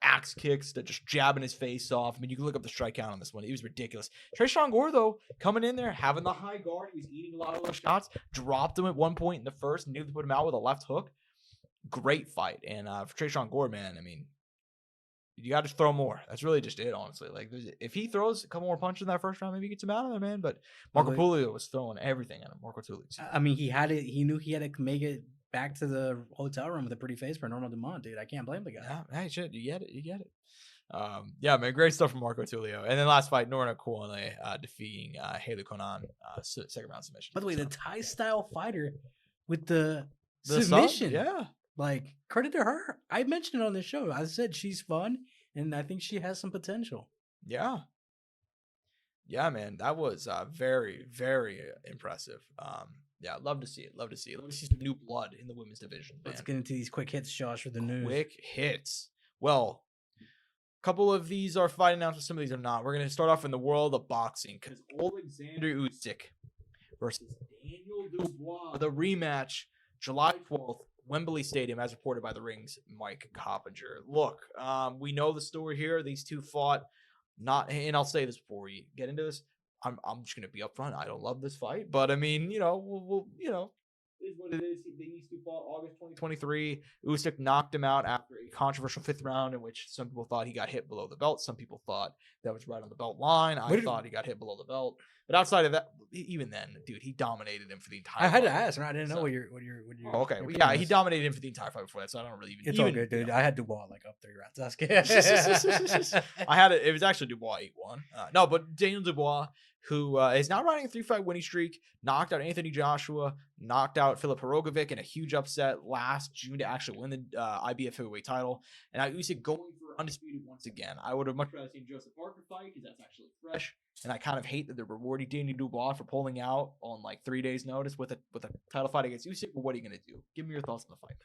axe kicks to just jabbing his face off. I mean, you can look up the strike count on this one. It was ridiculous. Tresean Gore, though, coming in there, having the high guard. He was eating a lot of those shots. Dropped him at one point in the first and nearly put him out with a left hook. Great fight. And for Tresean Gore, man, I mean, you got to throw more. That's really just it, honestly. Like, if he throws a couple more punches in that first round, maybe he gets him out of there, man. But Marco Tulio was throwing everything at him. Marco Tulio. I mean, he knew he had to make it back to the hotel room with a pretty face for Norma Dumont, dude. I can't blame the guy. Yeah, hey, shit, you get it. Yeah, man, great stuff from Marco Tulio. And then last fight, Norma Kwane defeating Haley Conan, second round submission. By the way, the Thai style fighter with the submission. Yeah. Like, credit to her. I mentioned it on the show. I said she's fun, and I think she has some potential. Yeah. Yeah, man. That was very, very impressive. Yeah, love to see it. Love to see some new blood in the women's division. Man. Let's get into these quick hits, Josh, for the news. Quick hits. Well, a couple of these are fight announcements. Some of these are not. We're going to start off in the world of boxing because Alexander Usyk versus Daniel Dubois, the rematch, July 12th. Wembley Stadium, as reported by The Ring's Mike Coppinger. Look, we know the story here. These two fought. And I'll say this before we get into this. I'm just gonna be upfront. I don't love this fight, but I mean, we'll Is what it is. These two fought August 2023. Usyk knocked him out after a controversial 5th round in which some people thought he got hit below the belt. Some people thought that was right on the belt line. I thought he got hit below the belt. But outside of that, even then, dude, he dominated him for the entire I had fight. to ask, I didn't know what your Oh, okay. Well, yeah, he dominated him for the entire fight before that, so I don't really even. It's even, all good, dude. You know. I had Dubois like up 3 rounds. That's good. I had it. It was actually Dubois 8-1. No, but Daniel Dubois, who is now riding a 3-fight winning streak, knocked out Anthony Joshua, knocked out Filip Hrogovic in a huge upset last June to actually win the IBF heavyweight title. And now Usyk going for undisputed once again. I would have much rather seen Joseph Parker fight because that's actually fresh. And I kind of hate that they're rewarding Daniel Dubois for pulling out on like 3 days' notice with a title fight against Usyk. But what are you going to do? Give me your thoughts on the fight.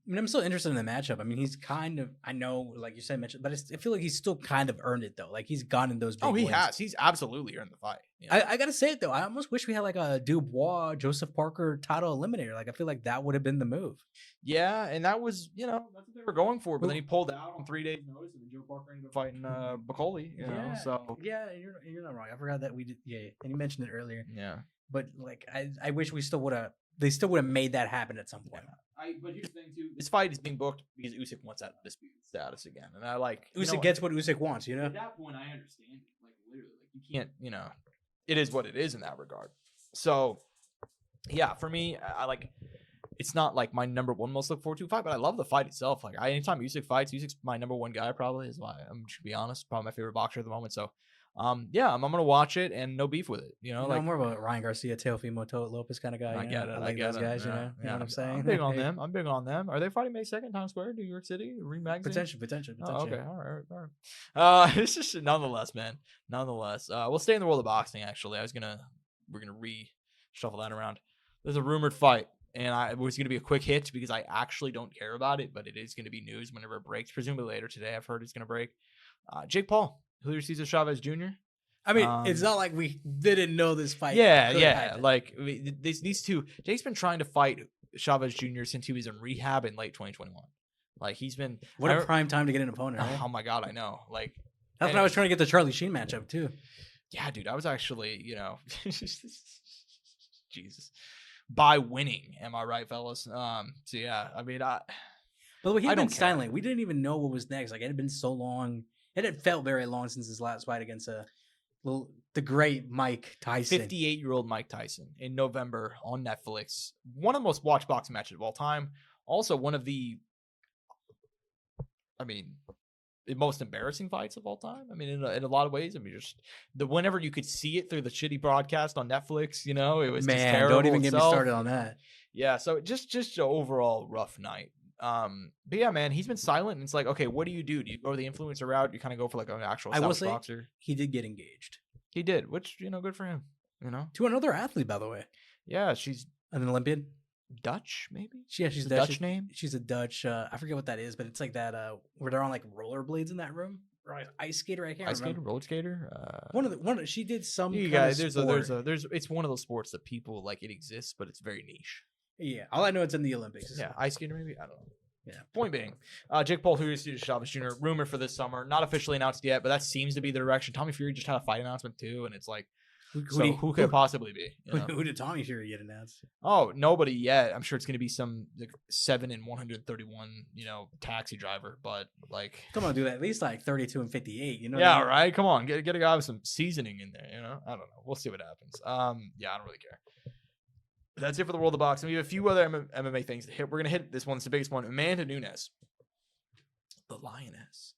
I mean, I'm still interested in the matchup. I mean, he's kind of, I know, like you said, mentioned, but I feel like he's still kind of earned it, though. Like, he's gotten those big he wins. has. He's absolutely earned the fight. You know? I got to say it, though. I almost wish we had, like, a Dubois, Joseph Parker title eliminator. Like, I feel like that would have been the move. Yeah, and that was, that's what they were going for. But then he pulled out on 3 days' notice, and then Joe Parker ended up fighting Bacoli, you know, so. Yeah, you're not wrong. I forgot that we did, and you mentioned it earlier. Yeah. But, like, I wish we still would have, they still would have made that happen at some point. But here's the thing, too. This fight is being booked because Usyk wants that undisputed status again. And I like... Usyk gets what Usyk wants, you know? At that point, I understand it. Like, literally. Like, you can't, it is what it is in that regard. So, yeah, for me, I like... It's not, like, my number one most look forward to fight, but I love the fight itself. Like, anytime Usyk fights, Usyk's my number one guy, probably, is why I'm just be honest. Probably my favorite boxer at the moment, so... yeah, I'm gonna watch it and no beef with it. Like I'm more of a Ryan Garcia, Teofimo Lopez kind of guy. I get it. I like those guys. You know what I'm saying? I'm big on them. I'm big on them. Are they fighting May 2nd, Times Square, New York City, Ring Magazine? Potential. Oh, okay, all right. It's just nonetheless, man. Nonetheless, we'll stay in the world of boxing. Actually, we're gonna reshuffle that around. There's a rumored fight, and it was gonna be a quick hit because I actually don't care about it, but it is gonna be news whenever it breaks. Presumably later today. I've heard it's gonna break. Jake Paul, Julio Cesar Chavez Jr. I mean, it's not like we didn't know this fight. Yeah. Like these two, Jake's been trying to fight Chavez Jr. since he was in rehab in late 2021. Like he's been what a prime time to get an opponent. Right? Oh my god, I know. Like that's when I was trying to get the Charlie Sheen matchup too. Yeah, dude, I was actually, Jesus, by winning. Am I right, fellas? So yeah, I mean, by the way, he's been silent. We didn't even know what was next. Like it had been so long. It had felt very long since his last fight against the great Mike Tyson. 58-year-old Mike Tyson in November on Netflix. One of the most watched boxing matches of all time. Also one of the, the most embarrassing fights of all time. I mean, in a lot of ways. I mean, just whenever you could see it through the shitty broadcast on Netflix, it was just terrible. Don't even get me started on that. Yeah, so just an overall rough night. But yeah, man, he's been silent, and it's like, okay, what do? Do you go the influencer route? You kind of go for like an actual boxer? He did get engaged. He did, which good for him. To another athlete, by the way. Yeah, she's an Olympian. Dutch, maybe. Yeah, she's Dutch name. She's a Dutch. I forget what that is, but it's like that. Where they're on like rollerblades in that room. Right, ice skater. I can't remember. Skater, roller skater. One. She did some. You guys, there's it's one of those sports that people like. It exists, but it's very niche. Yeah, all I know it's in the Olympics. Yeah, ice skater maybe. I don't know. Yeah. Point being, Jake Paul, Julio Cesar Chavez Jr. rumored for this summer, not officially announced yet, but that seems to be the direction. Tommy Fury just had a fight announcement too, and it's like, who could it possibly be? Who did Tommy Fury get announced? Oh, nobody yet. I'm sure it's going to be some 7 and 131, taxi driver. But like, come on, do that at least like 32 and 58. Yeah, what I mean? Right. Come on, get a guy with some seasoning in there. I don't know. We'll see what happens. Yeah, I don't really care. That's it for the world of boxing. We have a few other MMA things to hit. We're going to hit this one. It's the biggest one. Amanda Nunes, the Lioness.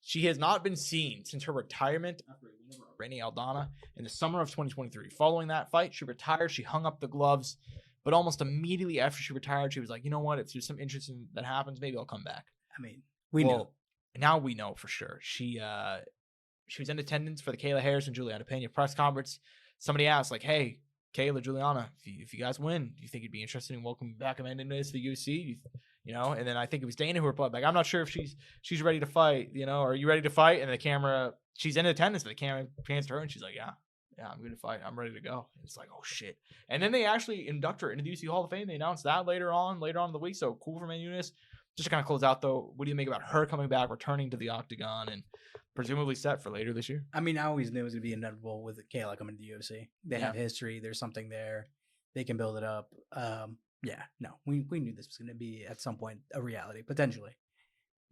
She has not been seen since her retirement after a win over Renee Aldana in the summer of 2023. Following that fight, she retired. She hung up the gloves. But almost immediately after she retired, she was like, you know what? If there's some interesting that happens, maybe I'll come back. I mean, we know. Now we know for sure. She was in attendance for the Kayla Harris and Juliana Pena press conference. Somebody asked, like, hey, Kayla, Juliana, if you guys win, do you think it'd be interesting in welcoming back Amanda Nunes to the UFC? And then I think it was Dana who replied, like, I'm not sure if she's ready to fight, are you ready to fight? And the camera, she's in attendance, but the camera pans to her and she's like, yeah, I'm going to fight. I'm ready to go. And it's like, oh shit. And then they actually induct her into the UFC Hall of Fame. They announced that later on in the week. So cool for Amanda Nunes. Just to kind of close out though, what do you make about her coming back, returning to the octagon, and presumably set for later this year? I mean, I always knew it was going to be inevitable with Kayla coming to the UFC. They have history. There's something there. they can build it up. Yeah, no, we knew this was going to be at some point a reality potentially.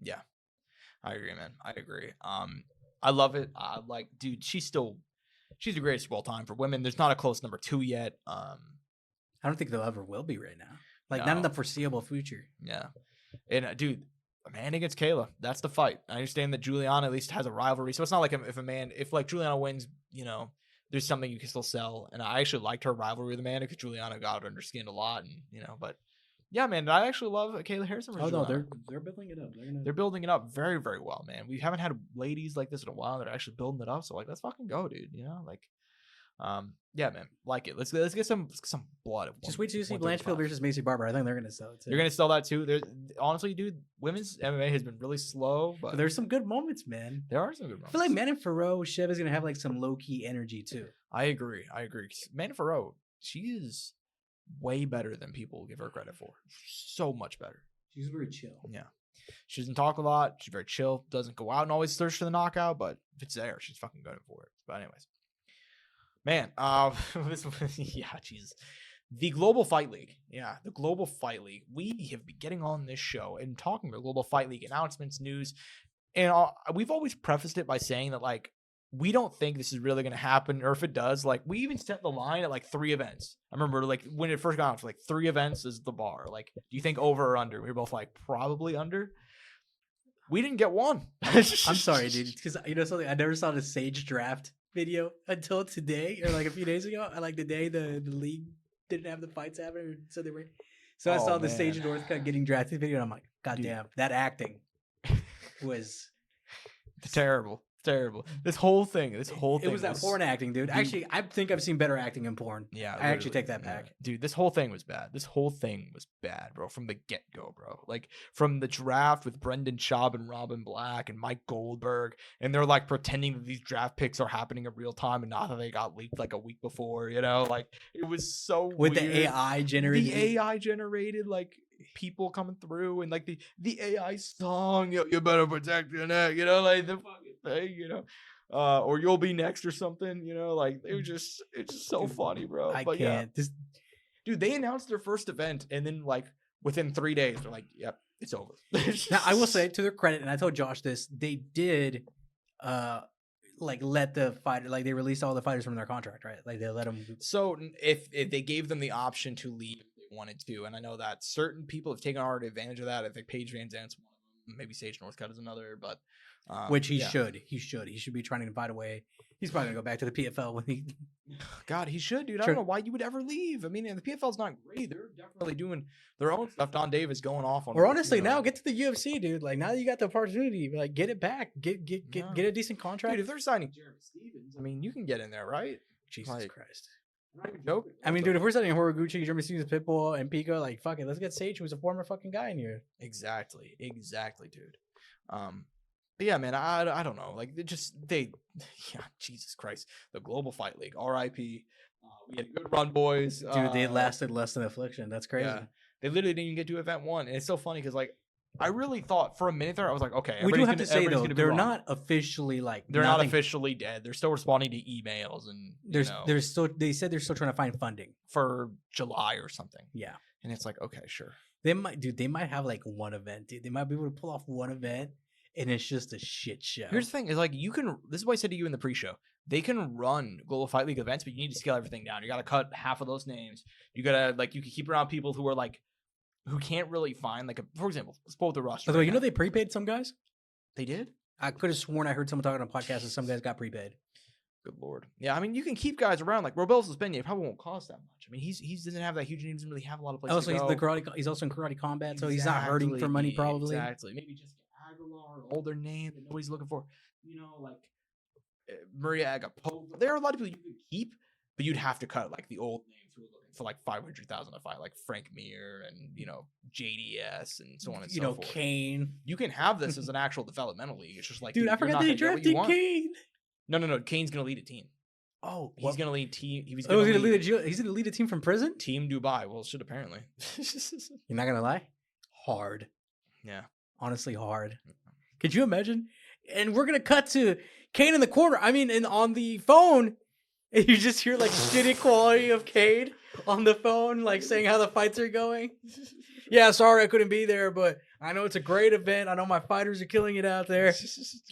Yeah, I agree, man. I agree. I love it. Like, dude, she's the greatest of all time for women. There's not a close number 2 yet. I don't think there ever will be right now. Like, not in the foreseeable future. Yeah, and dude, Amanda against Kayla, that's the fight. I understand that Juliana at least has a rivalry, so it's not like if like Juliana wins, there's something you can still sell. And I actually liked her rivalry with Amanda because Juliana got under skin a lot, and but yeah, man, I actually love Kayla Harrison. Oh no, they're building it up. They're building it up very, very well, man. We haven't had ladies like this in a while that are actually building it up. So like, let's fucking go, dude. Yeah, man, like it. Let's get some blood. Just wait till you see Blanchfield versus Macy Barber. I think they're gonna sell it too. You're gonna sell that too. Honestly, dude, women's MMA has been really slow, but there's some good moments, man. There are some good moments. I feel like Manon Farrow, Chev is gonna have like some low key energy too. I agree. Manon Farrow, she is way better than people give her credit for. So much better. She's very chill. Yeah. She doesn't talk a lot. She's very chill. Doesn't go out and always search for the knockout, but if it's there, she's fucking going for it. But anyways. Man, yeah, Jesus. The Global Fight League. Yeah, the Global Fight League. We have been getting on this show and talking about Global Fight League announcements, news. And we've always prefaced it by saying that, like, we don't think this is really going to happen. Or if it does, like, we even set the line at, like, 3 events. I remember, like, when it first got out, like, 3 events is the bar. Like, do you think over or under? We were both like, probably under. We didn't get one. I'm sorry, dude. Because, something? I never saw the Sage draft video until today, or like a few days ago. I like the day the league didn't have the fights happening, so they were. So I saw the Sage and Northcutt getting drafted video, and I'm like, God damn, that acting was terrible. This whole thing. It was that porn acting, dude. Actually, I think I've seen better acting in porn. Yeah, I actually take that back. Dude, this whole thing was bad. This whole thing was bad, bro, from the get-go, bro. Like, from the draft with Brendan Schaub and Robin Black and Mike Goldberg, and they're, like, pretending that these draft picks are happening in real time and not that they got leaked, like, a week before, Like, it was so with weird. The AI generated, like, people coming through and, like, the AI song, you better protect your neck, like, the fucking thing, or you'll be next or something, like, it's just so funny, bro. But can't. Yeah. Dude, they announced their first event, and then, like, within 3 days, they're like, yep, it's over. Now, I will say, to their credit, and I told Josh this, they did, like, let the fighter, like, they released all the fighters from their contract, right? Like, they let them. So, if they gave them the option to leave if they wanted to, and I know that certain people have taken already advantage of that. I think Paige Van Zant's one of them, maybe Sage Northcutt is another, but. Which he should. He should be trying to find a way. He's probably gonna go back to the PFL when he. God, he should, dude. I don't know why you would ever leave. I mean, the PFL's not great. They're definitely doing their own stuff. Don Davis going off on. Or honestly, now get to the UFC, dude. Like, now that you got the opportunity, like, get it back. Get a decent contract. Dude, if they're signing Jeremy Stevens, I mean, you can get in there, right? Jesus Christ. I'm not even joking. I mean, dude, if we're signing Horiguchi, Jeremy Stevens, Pitbull, and Pico, like, fuck it, let's get Sage, who's a former fucking guy in here. Exactly, dude. But yeah, man, I don't know. Like, Jesus Christ. The Global Fight League, RIP. We had a good run, boys. Dude, they lasted less than Affliction. That's crazy. Yeah. They literally didn't even get to event 1. And it's so funny because, like, I really thought for a minute there, I was like, okay. We do have to say, though, they're not officially, like, they're not officially dead. They're still responding to emails. And they said they're still trying to find funding for July or something. Yeah. And it's like, okay, sure. They might have, like, one event, dude. They might be able to pull off one event. And it's just a shit show. Here's the thing: is like this is what I said to you in the pre-show. They can run Global Fight League events, but you need to scale everything down. You got to cut half of those names. You gotta you can keep around people who are who can't really find for example, let's pull the roster. By the way, they prepaid some guys. They did. I could have sworn I heard someone talking on a podcast that some guys got prepaid. Good lord. Yeah, I mean, you can keep guys around like Robel Suspended. It probably won't cost that much. I mean, he doesn't have that huge. He doesn't really have a lot of places. Also, he's also in karate combat, so he's not hurting for money probably. Exactly. Maybe just Aguilar, older name that nobody's looking for. Like Maria Agapova. There are a lot of people you could keep, but you'd have to cut like the old names who are looking for like 500,000 a fight, like Frank Mir and JDS and so on and so forth. Kane. You can have this as an actual developmental league. It's just like, dude, I forgot they drafted Kane. No. Kane's gonna lead a team. Oh, he's gonna lead team. He's gonna lead a team from prison. Team Dubai. Well, shit. Apparently. You're not gonna lie. Hard. Yeah. Honestly, hard. Could you imagine? And we're gonna cut to Kane in the corner. I mean, and on the phone, and you just hear like shitty quality of Kane on the phone, like saying how the fights are going. Yeah, sorry I couldn't be there, but I know it's a great event. I know my fighters are killing it out there.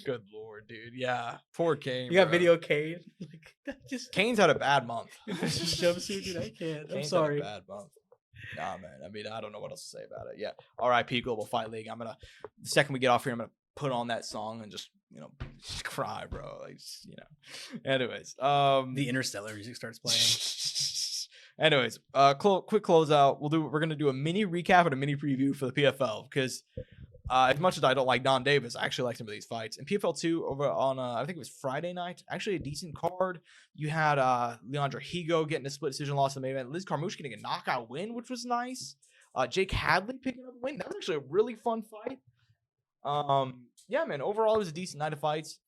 Good lord, dude. Yeah, poor Kane. You got bro. video Kane. Like, that just Kane's had a bad month. jumpsuit, dude. I can't. I'm Kane's sorry. had a bad month. Nah, man. I mean, I don't know what else to say about it. Yeah. R.I.P. Global Fight League. The second we get off here, I'm gonna put on that song and just just cry, bro. Like, Anyways, The Interstellar music starts playing. Anyways, quick closeout. We're gonna do a mini recap and a mini preview for the PFL because as much as I don't like Don Davis, I actually like some of these fights. In PFL 2 over on I think it was Friday night, actually a decent card. You had Leandro Higo getting a split decision loss in the main event. Liz Carmouche getting a knockout win, which was nice. Jake Hadley picking up a win. That was actually a really fun fight. Yeah, man. Overall, it was a decent night of fights.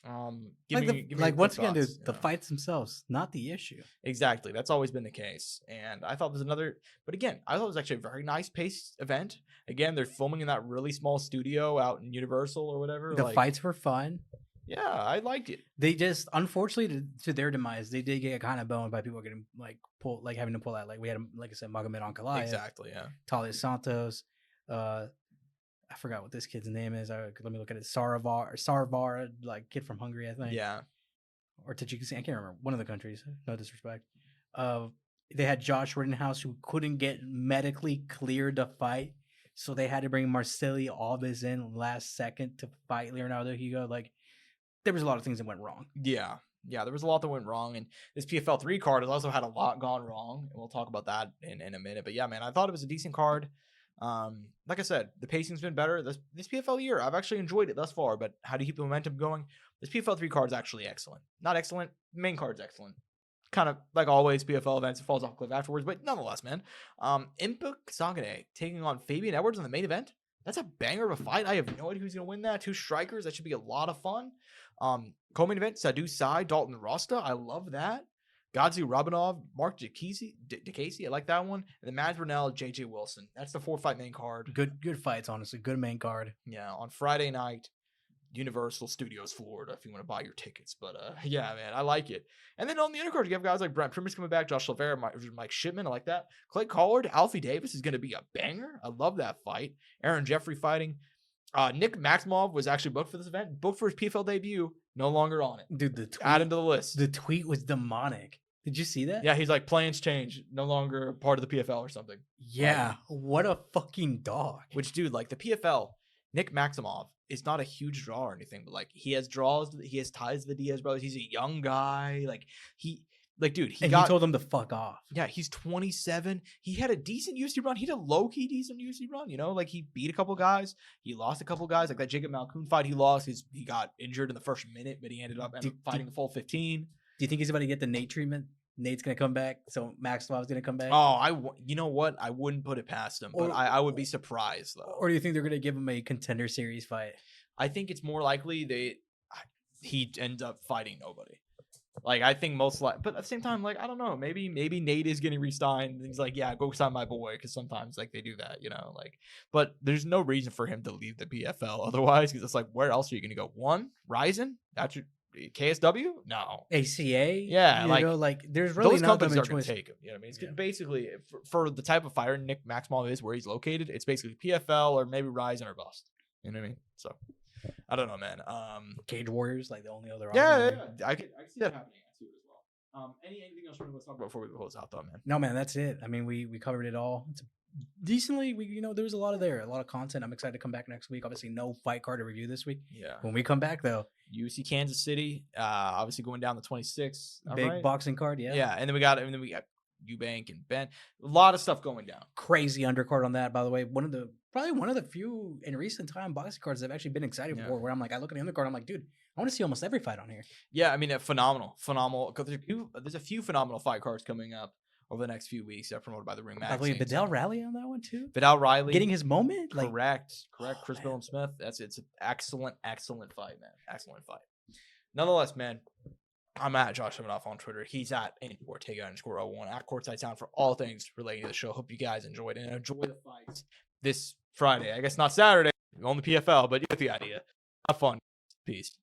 Once again, dude, the fights themselves, not the issue. Exactly. That's always been the case. And I thought but again, I thought it was actually a very nice paced event. Again, they're filming in that really small studio out in Universal or whatever. The fights were fun. Yeah, I liked it. They just, unfortunately, to their demise, they did get kind of boned by people getting having to pull out. Like we had, like I said, Magomed Ankalaev. Exactly. Yeah. Talia Santos. I forgot what this kid's name is. Let me look at it. Sarvar, like kid from Hungary, I think. Yeah. Or Tajikistan. I can't remember. One of the countries. No disrespect. They had Josh Rittenhouse, who couldn't get medically cleared to fight, so they had to bring Marceli Alves in last second to fight Leonardo Higo. Like, there was a lot of things that went wrong. Yeah. Yeah, there was a lot that went wrong, and this PFL 3 card has also had a lot gone wrong, and we'll talk about that in a minute. But yeah, man, I thought it was a decent card. Like I said, the pacing's been better. This PFL year, I've actually enjoyed it thus far, but how do you keep the momentum going? This PFL 3 card is actually excellent. Not excellent, main card's excellent. Kind of like always, PFL events, it falls off a cliff afterwards, but nonetheless, man. Impa Sagane taking on Fabian Edwards in the main event. That's a banger of a fight. I have no idea who's going to win that. 2 strikers. That should be a lot of fun. Co-main event, Sadhu Sai, Dalton Rasta. I love that. Godzu Robinov, Mark DeCasey. I like that one. And then Mads Burnell, JJ Wilson. That's the 4-fight main card. Good fights, honestly. Good main card. Yeah, on Friday night, Universal Studios, Florida, if you want to buy your tickets. But yeah, man, I like it. And then on the undercard, you have guys like Brent Primus coming back, Josh Silvera, Mike Shipman. I like that. Clay Collard, Alfie Davis is going to be a banger. I love that fight. Aaron Jeffrey fighting. Nick Maximov was actually booked for this event, booked for his PFL debut. No longer on it. Dude, the tweet, add him to the list. The tweet was demonic. Did you see that? Yeah, he's like, plans change. No longer part of the PFL or something. Yeah, what a fucking dog. Which, dude, like the PFL, Nick Maximov is not a huge draw or anything, but like he has draws, he has ties to the Diaz brothers. He's a young guy. He told him to fuck off. Yeah, he's 27. He had a decent UFC run. He had a low-key decent UFC run, like he beat a couple guys. He lost a couple guys. Like that Jacob Malkoun fight he lost. He got injured in the first minute, but he ended up fighting the full 15. Do you think he's about to get the Nate treatment? Nate's going to come back, so Maximov's going to come back? Oh, you know what? I wouldn't put it past him, but I would be surprised, though. Or do you think they're going to give him a contender series fight? I think it's more likely he ends up fighting nobody. Like, I think most likely, but at the same time, like, I don't know. Maybe Nate is getting re-signed. And he's like, yeah, go sign my boy, because sometimes, like, they do that, like. But there's no reason for him to leave the PFL otherwise, because it's like, where else are you going to go? One, Ryzen? That's your KSW? No. ACA? Yeah, there's really those no companies are choice. going to take him. You know what I mean? It's basically, for the type of fighter Nick Maximov is, where he's located, it's basically PFL or maybe Ryzen or bust. You know what I mean? So, I don't know, man. Cage Warriors, like the only other option. Yeah. I see that happening too as well. Anything else you want to talk about before we close out, though, man? No, man, that's it. I mean, we covered it all. It's decently, there was a lot of content. I'm excited to come back next week. Obviously, no fight card to review this week. Yeah. When we come back, though, UFC Kansas City, obviously going down the 26th. Big boxing card, yeah. Yeah, and then we got Eubank and Ben. A lot of stuff going down. Crazy undercard on that, by the way. Probably one of the few in recent time boxing cards I've actually been excited for. Where I'm like, I look at the undercard, I'm like, dude, I want to see almost every fight on here. Yeah, I mean, phenomenal. Because there's a few phenomenal fight cards coming up over the next few weeks that are promoted by the Ring Magazine. I believe Vidal Riley on that one too. Vidal Riley getting his moment. Correct. Chris Billum Smith. It's an excellent fight, man. Excellent fight. Nonetheless, man, I'm at Josh Soundoff on Twitter. He's at Angel Ortega _01 at Courtside Sound for all things relating to the show. Hope you guys enjoyed it and enjoy the fights this Friday. I guess not Saturday on the PFL, but you get the idea. Have fun. Peace.